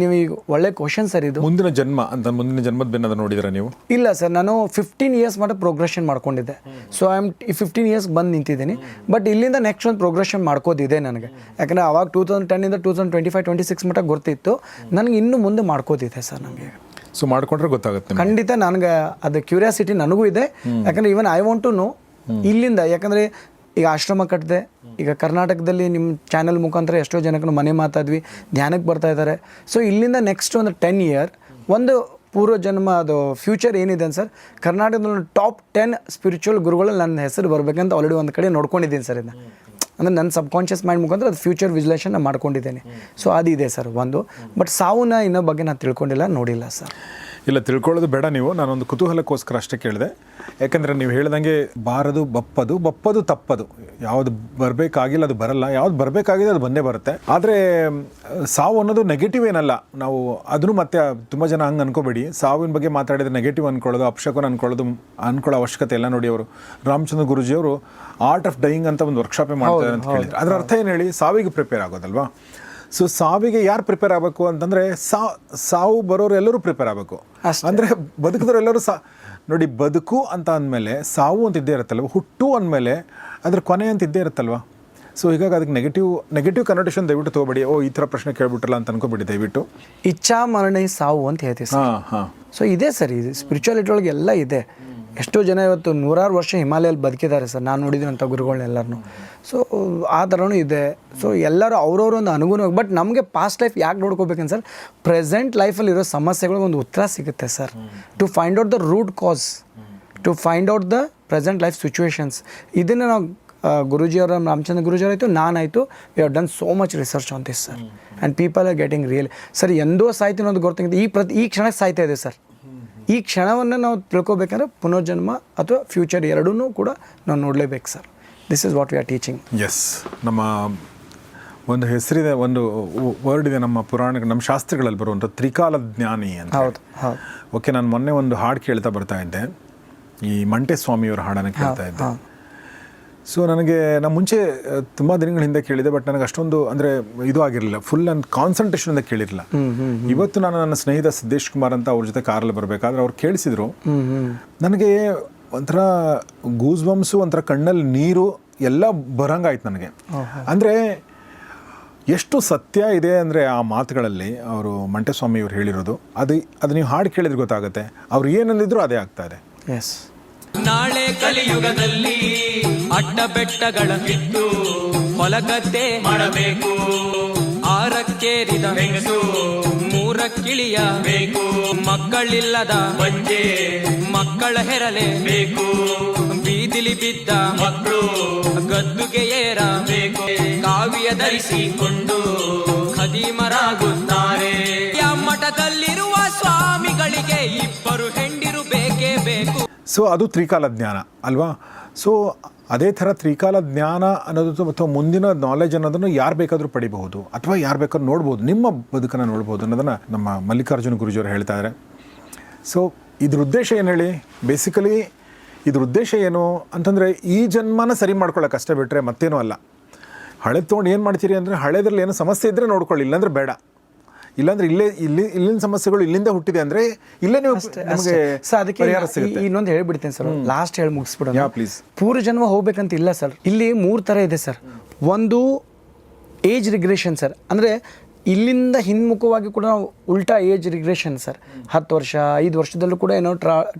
ನೀವು ಈಗ ಒಳ್ಳೆ ಕ್ವಶನ್ ಸರ್ ಇದು. ಮುಂದಿನ ಜನ್ಮ ಅಂತ, ಮುಂದಿನ ಜನ್ಮದ ಬೆನ್ನದ ನೋಡಿದ್ರೆ ನೀವು? ಇಲ್ಲ ಸರ್, ನಾನು 15 ಇಯರ್ಸ್ ಮಟ್ಟ ಪ್ರೋಗ್ರೆಷನ್ ಮಾಡ್ಕೊಂಡಿದ್ದೆ. ಸೊ ಐ ಆಮ್ 15 ಇಯರ್ಸ್ ಬಂದು ನಿಂತಿದ್ದೀನಿ. ಬಟ್ ಇಲ್ಲಿಂದ ನೆಕ್ಸ್ಟ್ ಒಂದು ಪ್ರೋಗ್ರೆಷನ್ ಮಾಡ್ಕೋದಿದೆ ನನಗೆ. ಯಾಕಂದರೆ ಅವಾಗ 2010ಇಂದ 2025-26 ಮಟ್ಟ ಗೊತ್ತಿತ್ತು. ನನಗೆ ಇನ್ನೂ ಮುಂದೆ ಮಾಡ್ಕೋದಿದೆ ಸರ್ ನನಗೆ. ಸೊ ಮಾಡ್ಕೊಂಡ್ರೆ ಗೊತ್ತಾಗುತ್ತೆ ಖಂಡಿತ. ನನಗೆ ಅದು ಕ್ಯೂರಿಯಾಸಿಟಿ ನನಗೂ ಇದೆ. ಯಾಕಂದರೆ even I want to know ಇಲ್ಲಿಂದ. ಯಾಕಂದರೆ ಈಗ ಆಶ್ರಮ ಕಟ್ಟಿದೆ. ಈಗ ಕರ್ನಾಟಕದಲ್ಲಿ ನಿಮ್ಮ ಚಾನಲ್ ಮುಖಾಂತರ ಎಷ್ಟೋ ಜನಕ್ಕೆ ಮನೆ ಮಾತಾದ್ವಿ, ಧ್ಯಾನಕ್ಕೆ ಬರ್ತಾ ಇದ್ದಾರೆ. ಸೊ ಇಲ್ಲಿಂದ ನೆಕ್ಸ್ಟ್ ಒಂದು 10 ಇಯರ್ ಒಂದು ಪೂರ್ವ ಜನ್ಮ ಅದು ಫ್ಯೂಚರ್ ಏನಿದೆ ಸರ್, ಕರ್ನಾಟಕದಲ್ಲಿ ಟಾಪ್ 10 ಸ್ಪಿರಿಚುವಲ್ ಗುರುಗಳಲ್ಲಿ ನನ್ನ ಹೆಸರು ಬರಬೇಕಂತ ಆಲ್ರೆಡಿ ಒಂದು ಕಡೆ ನೋಡ್ಕೊಂಡಿದ್ದೀನಿ ಸರ್. ಇದನ್ನ ಅಂದರೆ ನನ್ನ ಸಬ್ಕಾನ್ಷಿಯಸ್ ಮೈಂಡ್ ಮುಖಾಂತರ ಅದು ಫ್ಯೂಚರ್ ವಿಶ್ಲೇಷಣೆ ನಾನು ಮಾಡ್ಕೊಂಡಿದ್ದೇನೆ. ಸೊ ಅದಿದೆ ಸರ್ ಒಂದು. ಬಟ್ ಸಾವನ್ನ ಇನ್ನೋ ಬಗ್ಗೆ ನಾನು ತಿಳ್ಕೊಂಡಿಲ್ಲ, ನೋಡಿಲ್ಲ ಸರ್. ಇಲ್ಲ, ತಿಳ್ಕೊಳ್ಳೋದು ಬೇಡ ನೀವು. ನಾನೊಂದು ಕುತೂಹಲಕ್ಕೋಸ್ಕರ ಅಷ್ಟೇ ಕೇಳಿದೆ. ಯಾಕೆಂದರೆ ನೀವು ಹೇಳ್ದಂಗೆ ಬಾರದು ಬಪ್ಪದು ತಪ್ಪದು. ಯಾವುದು ಬರಬೇಕಾಗಿಲ್ಲ ಅದು ಬರಲ್ಲ, ಯಾವ್ದು ಬರಬೇಕಾಗಿದೆ ಅದು ಬಂದೇ ಬರುತ್ತೆ. ಆದರೆ ಸಾವು ಅನ್ನೋದು ನೆಗೆಟಿವ್ ಏನಲ್ಲ. ನಾವು ಅದನ್ನು ಮತ್ತೆ ತುಂಬ ಜನ ಹಂಗೆ ಅನ್ಕೋಬೇಡಿ. ಸಾವಿನ ಬಗ್ಗೆ ಮಾತಾಡಿದರೆ ನೆಗೆಟಿವ್ ಅನ್ಕೊಳ್ಳೋದು, ಅಪಶಕುನ ಅನ್ಕೊಳ್ಳೋ ಅವಶ್ಯಕತೆ ಇಲ್ಲ. ನೋಡಿ, ಅವರು ರಾಮಚಂದ್ರ ಗುರೂಜಿಯವರು ಆರ್ಟ್ ಆಫ್ ಡೈಯಿಂಗ್ ಅಂತ ಒಂದು ವರ್ಕ್ಶಾಪೇ ಮಾಡ್ತಾರೆ ಅಂತ ಹೇಳಿದ್ರು. ಅದರ ಅರ್ಥ ಏನು ಹೇಳಿ? ಸಾವಿಗೆ ಪ್ರಿಪೇರ್ ಆಗೋದಲ್ವಾ. ಸೊ ಸಾವಿಗೆ ಯಾರು ಪ್ರಿಪೇರ್ ಆಗಬೇಕು ಅಂತಂದರೆ ಸಾವು ಬರೋರು ಎಲ್ಲರೂ ಪ್ರಿಪೇರ್ ಆಗಬೇಕು. ಅಂದರೆ ಬದುಕಿದವರು ಎಲ್ಲರೂ ನೋಡಿ, ಬದುಕು ಅಂತ ಅಂದಮೇಲೆ ಸಾವು ಅಂತ ಇದ್ದೇ ಇರುತ್ತಲ್ವ, ಹುಟ್ಟು ಅಂದಮೇಲೆ ಅದ್ರ ಕೊನೆ ಅಂತ ಇದ್ದೇ ಇರುತ್ತಲ್ವ. ಸೊ ಹೀಗಾಗಿ ಅದಕ್ಕೆ ನೆಗೆಟಿವ್ ಕನ್ನೋಟೇಷನ್ ದಯವಿಟ್ಟು ತೊಗೊಬೇಡಿ. ಈ ಥರ ಪ್ರಶ್ನೆ ಕೇಳ್ಬಿಟ್ರಲ್ಲ ಅಂತ ಅನ್ಕೋಬೇಡಿ ದಯವಿಟ್ಟು. ಇಚ್ಛಾ ಮರಣ ಸಾವು ಅಂತ ಹೇಳ್ತೀವಿ ಸರ್. ಸೊ ಇದೆ ಸರ್, ಇದು ಸ್ಪಿರಿಚುವಾಲಿಟಿ ಒಳಗೆ ಎಲ್ಲ ಇದೆ. ಎಷ್ಟೋ ಜನ ಇವತ್ತು 100 ವರ್ಷ ಹಿಮಾಲಯಲ್ಲಿ ಬದುಕಿದ್ದಾರೆ ಸರ್, ನಾನು ನೋಡಿದ್ದೀನಂಥ ಗುರುಗಳನ್ನೆಲ್ಲರೂ. ಸೊ ಆ ಥರನೂ ಇದೆ. ಸೊ ಎಲ್ಲರೂ ಅವ್ರವ್ರ ಒಂದು ಅನುಗುಣವಾಗಿ. ಬಟ್ ನಮಗೆ ಪಾಸ್ಟ್ ಲೈಫ್ ಯಾಕೆ ನೋಡ್ಕೋಬೇಕಂತ ಸರ್, ಪ್ರೆಸೆಂಟ್ ಲೈಫಲ್ಲಿರೋ ಸಮಸ್ಯೆಗಳಿಗೆ ಒಂದು ಉತ್ತರ ಸಿಗುತ್ತೆ sir. To find out the root cause, to find out the present life situations. ಇದನ್ನು ನಾವು ಗುರೂಜಿಯವರ, ರಾಮಚಂದ್ರ ಗುರೂಜಿಯವರು ಆಯಿತು, ನಾನಾಯಿತು, we have done so much research on this sir. And people are getting real sir. ಎಂದೋ ಸಾಯ್ತು ಅನ್ನೋದು ಗೊತ್ತಾಗಿದೆ. ಈ ಕ್ಷಣಕ್ಕೆ ಸಾಯ್ತಾ ಇದೆ ಸರ್. ಈ ಕ್ಷಣವನ್ನು ನಾವು ತಿಳ್ಕೊಬೇಕಂದ್ರೆ ಪುನರ್ಜನ್ಮ ಅಥವಾ ಫ್ಯೂಚರ್ ಎರಡೂ ಕೂಡ ನಾವು ನೋಡಲೇಬೇಕು sir. This is what we are teaching. Yes, ನಮ್ಮ ಒಂದು ಹೆಸರಿದೆ, ಒಂದು ವರ್ಡ್ ಇದೆ ನಮ್ಮ ನಮ್ಮ ಶಾಸ್ತ್ರಗಳಲ್ಲಿ ಬರುವಂಥ ತ್ರಿಕಾಲ ಜ್ಞಾನಿ ಅಂತ. ಹೌದು ಹೌದು. ಓಕೆ, ನಾನು ಮೊನ್ನೆ ಒಂದು ಹಾಡು ಕೇಳ್ತಾ ಬರ್ತಾ ಇದ್ದೆ, ಈ ಮಂಟೆ ಸ್ವಾಮಿಯವರ ಹಾಡನ್ನು ಕೇಳ್ತಾ ಇದ್ದೆ. ಸೊ ನನಗೆ ನಾನು ಮುಂಚೆ ತುಂಬ ದಿನಗಳ ಹಿಂದೆ ಕೇಳಿದೆ, ಬಟ್ ನನಗೆ ಅಷ್ಟೊಂದು ಅಂದರೆ ಇದು ಆಗಿರಲಿಲ್ಲ, ಫುಲ್ ನನ್ನ ಕಾನ್ಸಂಟ್ರೇಷನಿಂದ ಕೇಳಿರಲಿಲ್ಲ. ಇವತ್ತು ನಾನು ನನ್ನ ಸ್ನೇಹಿತ ಸಿದ್ದೇಶ್ ಕುಮಾರ್ ಅಂತ ಅವ್ರ ಜೊತೆ ಕಾರಲ್ಲಿ ಬರಬೇಕಾದ್ರೆ ಅವ್ರು ಕೇಳಿಸಿದ್ರು. ನನಗೆ ಒಂಥರ ಗೂಸ್ ಬಂಪ್ಸು, ಒಂಥರ ಕಣ್ಣಲ್ಲಿ ನೀರು ಎಲ್ಲ ಬರಂಗಾಯ್ತು ನನಗೆ. ಅಂದರೆ ಎಷ್ಟು ಸತ್ಯ ಇದೆ ಅಂದರೆ ಆ ಮಾತುಗಳಲ್ಲಿ ಅವರು ಮಂಟೆಸ್ವಾಮಿ ಇವ್ರು ಹೇಳಿರೋದು. ಅದು ನೀವು ಹಾಡು ಕೇಳಿದ್ರೆ ಗೊತ್ತಾಗುತ್ತೆ. ಅವ್ರು ಏನಂದಿದ್ರು ಅದೇ ಆಗ್ತಾ ಇದೆ. ಎಸ್, ನಾಳೆ ಕಲಿಯುಗದಲ್ಲಿ ಅಡ್ಡ ಬೆಟ್ಟಗಳ ಬಿಟ್ಟು ಹೊಲಗದ್ದೆ ಮಾಡಬೇಕು. ಆರಕ್ಕೇರಿದ ಹೆಂಗಸು ಮೂರಕ್ಕಿಳಿಯಬೇಕು. ಮಕ್ಕಳಿಲ್ಲದ ಬಂಜೆ ಮಕ್ಕಳ ಹೆರಲೆ ಬೇಕು. ಬೀದಿಲಿ ಬಿದ್ದ ಮಕ್ಕಳು ಗದ್ದುಗೆ ಏರಬೇಕು. ಕಾವ್ಯ ಧರಿಸಿಕೊಂಡು ಖದೀಮರಾಗುತ್ತಾರೆ. ಮಠದಲ್ಲಿರುವ ಸ್ವಾಮಿಗಳಿಗೆ 2 ಹೆಂಡಿರು ಬೇಕೇ ಬೇಕು. ಸೊ ಅದು ತ್ರಿಕಾಲ ಜ್ಞಾನ ಅಲ್ವಾ. ಸೊ ಅದೇ ಥರ ತ್ರಿಕಾಲ ಜ್ಞಾನ ಅನ್ನೋದು ಅಥವಾ ಮುಂದಿನ ನಾಲೆಜ್ ಅನ್ನೋದನ್ನು ಯಾರು ಬೇಕಾದರೂ ಪಡಿಬಹುದು, ಅಥವಾ ಯಾರು ಬೇಕಾದ್ರೂ ನೋಡ್ಬೋದು, ನಿಮ್ಮ ಬದುಕನ್ನು ನೋಡ್ಬೋದು ಅನ್ನೋದನ್ನು ನಮ್ಮ ಮಲ್ಲಿಕಾರ್ಜುನ ಗುರೂಜಿಯವರು ಹೇಳ್ತಾ ಇದ್ದಾರೆ. ಸೊ ಇದ್ರ ಉದ್ದೇಶ ಏನು ಹೇಳಿ? ಬೇಸಿಕಲಿ ಇದ್ರ ಉದ್ದೇಶ ಏನು ಅಂತಂದರೆ ಈ ಜನ್ಮನ ಸರಿ ಮಾಡ್ಕೊಳ್ಳೋಕೆ ಅಷ್ಟೇ, ಬಿಟ್ಟರೆ ಮತ್ತೇನೂ ಅಲ್ಲ. ಹಳೆದು ತೊಗೊಂಡು ಏನು ಮಾಡ್ತೀರಿ ಅಂದರೆ, ಹಳೆದ್ರಲ್ಲಿ ಏನೋ ಸಮಸ್ಯೆ ಇದ್ದರೆ ನೋಡ್ಕೊಳ್ಳಿ, ಇಲ್ಲಾಂದರೆ ಬೇಡ. ಇಲ್ಲಾಂದ್ರೆ ಇಲ್ಲಿನ ಸಮಸ್ಯೆಗಳು ಇಲ್ಲಿಂದ ಹುಟ್ಟಿದೆ ಅಂದ್ರೆ ಇಲ್ಲೇ ನೀವು ನಮಗೆ ಸರ್ ಅದಕ್ಕೆ ಪರಿಹಾರ ಸಿಗುತ್ತೆ. ಇನ್ನೊಂದು ಹೇಳ್ಬಿಡ್ತೇನೆ ಸರ್, ಲಾಸ್ಟ್ ಹೇಳಿ ಮುಗಿಸ್ಬಿಡೋಣ. ಪ್ಲೀಸ್. ಪೂರ್ವ ಜನ್ಮ ಹೋಗ್ಬೇಕಂತ ಇಲ್ಲ ಸರ್. ಇಲ್ಲಿ 3 ಥರ ಇದೆ ಸರ್. ಒಂದು ಏಜ್ ರಿಗ್ರೆಷನ್ ಸರ್, ಅಂದರೆ ಇಲ್ಲಿಂದ ಹಿನ್ಮುಖವಾಗಿ ಕೂಡ ನಾವು ಉಲ್ಟಾ ಏಜ್ ರಿಗ್ರೆಷನ್ ಸರ್. 10 ವರ್ಷ 5 ವರ್ಷದಲ್ಲೂ ಕೂಡ ಏನೋ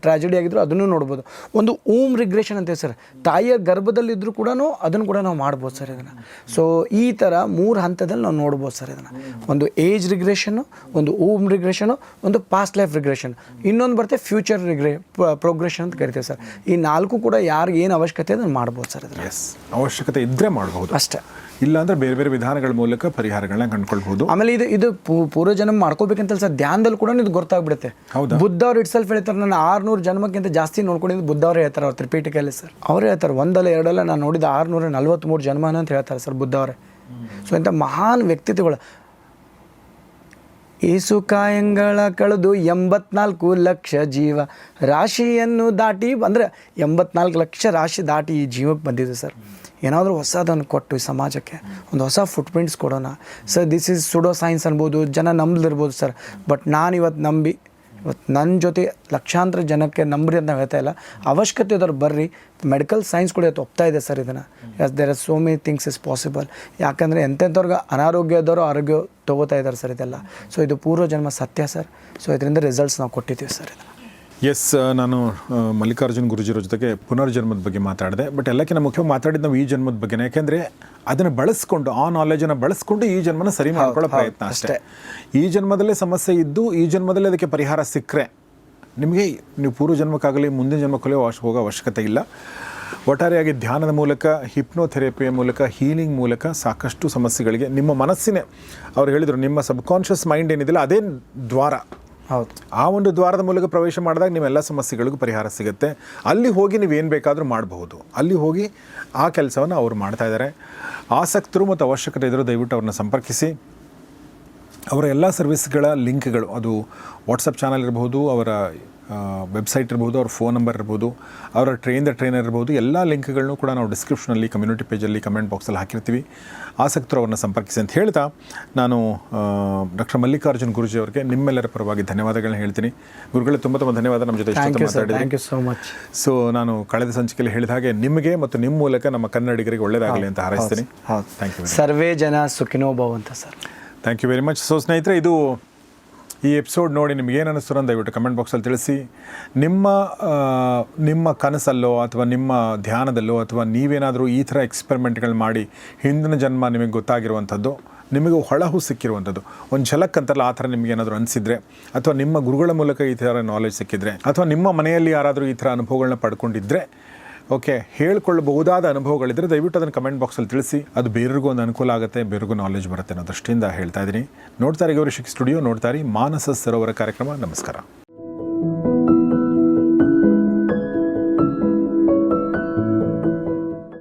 ಟ್ರಾಜಿಡಿ ಆಗಿದ್ರು ಅದನ್ನು ನೋಡ್ಬೋದು. ಒಂದು ಓಮ್ ರಿಗ್ರೆಷನ್ ಅಂತೀವಿ ಸರ್, ತಾಯಿಯ ಗರ್ಭದಲ್ಲಿದ್ದರೂ ಕೂಡ ಅದನ್ನು ಕೂಡ ನಾವು ಮಾಡ್ಬೋದು ಸರ್ ಇದನ್ನು. ಸೊ ಈ ಥರ 3 ಹಂತದಲ್ಲಿ ನಾವು ನೋಡ್ಬೋದು ಸರ್ ಇದನ್ನು. ಒಂದು ಏಜ್ ರಿಗ್ರೆಷನ್ನು, ಒಂದು ಓಮ್ ರಿಗ್ರೆಷನು, ಒಂದು ಪಾಸ್ಟ್ ಲೈಫ್ ರಿಗ್ರೆಷನ್, ಇನ್ನೊಂದು ಬರುತ್ತೆ ಫ್ಯೂಚರ್ ಪ್ರೋಗ್ರೆಷನ್ ಅಂತ ಕರಿತೀವಿ ಸರ್. ಈ 4 ಕೂಡ ಯಾರಿಗೆ ಏನು ಅವಶ್ಯಕತೆ ಅದನ್ನು ಮಾಡ್ಬೋದು ಸರ್ ಇದನ್ನು. ಎಸ್, ಅವಶ್ಯಕತೆ ಇದ್ದರೆ ಮಾಡಬಹುದು ಅಷ್ಟೇ. ಇಲ್ಲ ಅಂದರೆ ಬೇರೆ ಬೇರೆ ವಿಧಾನಗಳ ಮೂಲಕ ಪರಿಹಾರಗಳನ್ನ ಕಂಡುಕೊಳ್ಬಹುದು. ಆಮೇಲೆ ಇದು ಪೂರ್ವಜನ್ಮ ಮಾಡ್ಕೋಬೇಕಂತಲ್ಲ ಸರ್, ಧ್ಯಾನದಲ್ಲಿ ಕೂಡ ಇದು ಗೊತ್ತಾಗ್ಬಿಡುತ್ತೆ. ಬುದ್ಧ ಅವ್ರು ಇಟ್ಸೆಲ್ಫ್ ಹೇಳ್ತಾರೆ, ನಾನು 600 ಜನ್ಮಕ್ಕಿಂತ ಜಾಸ್ತಿ ನೋಡ್ಕೊಂಡಿದ್ದು ಬುದ್ಧ ಅವ್ರು ಹೇಳ್ತಾರೆ ಅವ್ರು ತ್ರಿಪೀಠಿಕೆಯಲ್ಲಿ ಸರ್. ಅವ್ರು ಹೇಳ್ತಾರೆ 1 ಅಲ್ಲ 2 ಅಲ್ಲ ನಾನು ನೋಡಿದ 643 ಜನ್ಮನ ಅಂತ ಹೇಳ್ತಾರೆ ಸರ್ ಬುದ್ಧ ಅವರೇ. ಸೊ ಇಂಥ ಮಹಾನ್ ವ್ಯಕ್ತಿತ್ವಗಳು. ಏಸು ಕಾಯಂಗಳ ಕಳೆದು 84 ಲಕ್ಷ ಜೀವ ರಾಶಿಯನ್ನು ದಾಟಿ ಅಂದರೆ 84 ಲಕ್ಷ ರಾಶಿ ದಾಟಿ ಈ ಜೀವಕ್ಕೆ ಬಂದಿದೆ ಸರ್. ಏನಾದರೂ ಹೊಸದನ್ನು ಕೊಟ್ಟು ಈ ಸಮಾಜಕ್ಕೆ ಒಂದು ಹೊಸ ಫುಟ್ಪ್ರಿಂಟ್ಸ್ ಕೊಡೋಣ ಸರ್. ದಿಸ್ ಈಸ್ ಸುಡೋ ಸೈನ್ಸ್ ಅನ್ಬೋದು, ಜನ ನಂಬಲಿರ್ಬೋದು ಸರ್. ಬಟ್ ನಾನು ಇವತ್ತು ನಂಬಿ ನನ್ನ ಜೊತೆ ಲಕ್ಷಾಂತರ ಜನಕ್ಕೆ ನಂಬ್ರಿ ಅಂತ ಹೇಳ್ತಾ ಇಲ್ಲ, ಅವಶ್ಯಕತೆ ಇದ್ದವ್ರು ಬರ್ರಿ. ಮೆಡಿಕಲ್ ಸೈನ್ಸ್ ಕೂಡ ಇವತ್ತು ಒಪ್ತಾ ಇದೆ ಸರ್ ಇದನ್ನು. Yes, there are so many things is possible. ಯಾಕಂದರೆ ಎಂತೆಂಥವ್ರಿಗೆ ಅನಾರೋಗ್ಯದವರು ಆರೋಗ್ಯ ತೊಗೋತಾ ಇದ್ದಾರೆ ಸರ್ ಇದೆಲ್ಲ. ಸೊ ಇದು ಪೂರ್ವಜನ್ಮ ಸತ್ಯ ಸರ್. ಸೊ ಇದರಿಂದ ರಿಸಲ್ಟ್ಸ್ ನಾವು ಕೊಟ್ಟಿದ್ದೀವಿ ಸರ್ ಇದು. ಎಸ್, ನಾನು ಮಲ್ಲಿಕಾರ್ಜುನ್ ಗುರುಜಿರೋ ಜೊತೆಗೆ ಪುನರ್ಜನ್ಮದ ಬಗ್ಗೆ ಮಾತಾಡಿದೆ. ಬಟ್ ಎಲ್ಲಕ್ಕಿಂತ ಮುಖ್ಯವಾಗಿ ಮಾತಾಡಿದ್ದು ನಾವು ಈ ಜನ್ಮದ ಬಗ್ಗೆನೇ. ಯಾಕೆಂದರೆ ಅದನ್ನು ಬಳಸ್ಕೊಂಡು, ಆ ನಾಲೆಜನ್ನು ಬಳಸ್ಕೊಂಡು ಈ ಜನ್ಮನ ಸರಿ ಮಾಡ್ಕೊಳ್ಳೋ ಪ್ರಯತ್ನ ಅಷ್ಟೇ. ಈ ಜನ್ಮದಲ್ಲೇ ಸಮಸ್ಯೆ ಇದ್ದು ಈ ಜನ್ಮದಲ್ಲೇ ಅದಕ್ಕೆ ಪರಿಹಾರ ಸಿಕ್ಕರೆ ನಿಮಗೆ ನೀವು ಪೂರ್ವ ಜನ್ಮಕ್ಕಾಗಲಿ ಮುಂದಿನ ಜನ್ಮಕ್ಕೂ ಹೋಗೋ ಅವಶ್ಯಕತೆ ಇಲ್ಲ. ಒಟ್ಟಾರೆಯಾಗಿ ಧ್ಯಾನದ ಮೂಲಕ, ಹಿಪ್ನೋಥೆರಪಿಯ ಮೂಲಕ, ಹೀಲಿಂಗ್ ಮೂಲಕ ಸಾಕಷ್ಟು ಸಮಸ್ಯೆಗಳಿಗೆ ನಿಮ್ಮ ಮನಸ್ಸಿನೇ, ಅವ್ರು ಹೇಳಿದರು ನಿಮ್ಮ ಸಬ್ಕಾನ್ಷಿಯಸ್ ಮೈಂಡ್ ಏನಿದೆಯಲ್ಲ ಅದೇ ದ್ವಾರ. ಹೌದು, ಆ ಒಂದು ದ್ವಾರದ ಮೂಲಕ ಪ್ರವೇಶ ಮಾಡಿದಾಗ ನಿಮ್ಮೆಲ್ಲ ಸಮಸ್ಯೆಗಳಿಗೂ ಪರಿಹಾರ ಸಿಗುತ್ತೆ. ಅಲ್ಲಿ ಹೋಗಿ ನೀವೇನು ಬೇಕಾದರೂ ಮಾಡಬಹುದು. ಅಲ್ಲಿ ಹೋಗಿ ಆ ಕೆಲಸವನ್ನು ಅವರು ಮಾಡ್ತಾ ಇದ್ದಾರೆ. ಆಸಕ್ತರು ಮತ್ತು ಅವಶ್ಯಕತೆ ಇದ್ದರೂ ದಯವಿಟ್ಟು ಅವ್ರನ್ನ ಸಂಪರ್ಕಿಸಿ. ಅವರ ಎಲ್ಲ ಸರ್ವಿಸ್ಗಳ ಲಿಂಕ್ಗಳು, ಅದು ವಾಟ್ಸಪ್ ಚಾನಲ್ ಇರ್ಬೋದು, ಅವರ ವೆಬ್ಸೈಟ್ ಇರ್ಬೋದು, ಅವ್ರ ಫೋನ್ ನಂಬರ್ ಇರ್ಬೋದು, ಅವರ ಟ್ರೈನರ್ ಇರ್ಬೋದು, ಎಲ್ಲ ಲಿಂಕ್ಗಳನ್ನು ಕೂಡ ನಾವು ಡಿಸ್ಕ್ರಿಪ್ಷನಲ್ಲಿ, ಕಮ್ಯುನಿಟಿ ಪೇಜಲ್ಲಿ, ಕಮೆಂಟ್ ಬಾಕ್ಸಲ್ಲಿ ಹಾಕಿರ್ತೀವಿ. ಆಸಕ್ತರು ಅವ್ರನ್ನ ಸಂಪರ್ಕಿಸಿ ಅಂತ ಹೇಳ್ತಾ ನಾನು ಡಾಕ್ಟರ್ ಮಲ್ಲಿಕಾರ್ಜುನ್ ಗುರುಜಿ ಅವರಿಗೆ ನಿಮ್ಮೆಲ್ಲರ ಪರವಾಗಿ ಧನ್ಯವಾದಗಳನ್ನ ಹೇಳ್ತೀನಿ. ಗುರುಗಳೇ ತುಂಬ ಧನ್ಯವಾದ ನಮ್ಮ ಜೊತೆ ಮಾತಾಡಿದ್ದೀನಿ. Thank you so much. So ನಾನು ಕಳೆದ ಸಂಚಿಕೆಯಲ್ಲಿ ಹೇಳಿದ ಹಾಗೆ ನಿಮಗೆ ಮತ್ತು ನಿಮ್ಮ ಮೂಲಕ ನಮ್ಮ ಕನ್ನಡಿಗರಿಗೆ ಒಳ್ಳೆಯದಾಗಲಿ ಅಂತ ಹಾರೈಸ್ತೀನಿ. Thank you. ಸರ್ವೇ ಜನ ಸುಖಿನೋ ಭವಂತು sir. Thank you very much. So ಸ್ನೇಹಿತರೆ, ಇದು ಈ ಎಪಿಸೋಡ್ ನೋಡಿ ನಿಮಗೇನು ಅನ್ನಿಸ್ತು ಅಂತ ದಯವಿಟ್ಟು ಕಮೆಂಟ್ ಬಾಕ್ಸಲ್ಲಿ ತಿಳಿಸಿ. ನಿಮ್ಮ ಕನಸಲ್ಲೋ ಅಥವಾ ನಿಮ್ಮ ಧ್ಯಾನದಲ್ಲೋ ಅಥವಾ ನೀವೇನಾದರೂ ಈ ಥರ ಎಕ್ಸ್ಪೆರಿಮೆಂಟ್ಗಳು ಮಾಡಿ ಹಿಂದಿನ ಜನ್ಮ ನಿಮಗೆ ಗೊತ್ತಾಗಿರುವಂಥದ್ದು, ನಿಮಗೆ ಹೊಳಹು ಸಿಕ್ಕಿರುವಂಥದ್ದು, ಒಂದು ಝಲಕ್ ಅಂತಾರಲ್ಲ ಆ ಥರ ನಿಮಗೆ ಏನಾದರೂ ಅನಿಸಿದರೆ, ಅಥವಾ ನಿಮ್ಮ ಗುರುಗಳ ಮೂಲಕ ಈ ಥರ ನಾಲೆಜ್ ಸಿಕ್ಕಿದ್ರೆ, ಅಥವಾ ನಿಮ್ಮ ಮನೆಯಲ್ಲಿ ಯಾರಾದರೂ ಈ ಥರ ಅನುಭವಗಳನ್ನ ಪಡ್ಕೊಂಡಿದ್ದರೆ, ಓಕೆ, ಹೇಳ್ಕೊಳ್ಳಬಹುದಾದ ಅನುಭವಗಳಿದ್ದರೆ ದಯವಿಟ್ಟು ಅದನ್ನು ಕಮೆಂಟ್ ಬಾಕ್ಸಲ್ಲಿ ತಿಳಿಸಿ. ಅದು ಬೇರೆಗೂ ಒಂದು ಅನುಕೂಲ ಆಗುತ್ತೆ, ಬೇರೆಗೂ ನಾಲೆಜ್ ಬರುತ್ತೆ ಅನ್ನೋ ದೃಷ್ಟಿಯಿಂದ ಹೇಳ್ತಾ ಇದ್ದೀನಿ. ನೋಡ್ತಾರೆ ಗೌರಿ ಶಿಕ್ಷ ಸ್ಟುಡಿಯೋ, ನೋಡ್ತಾರೆ ಮಾನಸ ಸರೋವರ ಕಾರ್ಯಕ್ರಮ. ನಮಸ್ಕಾರ.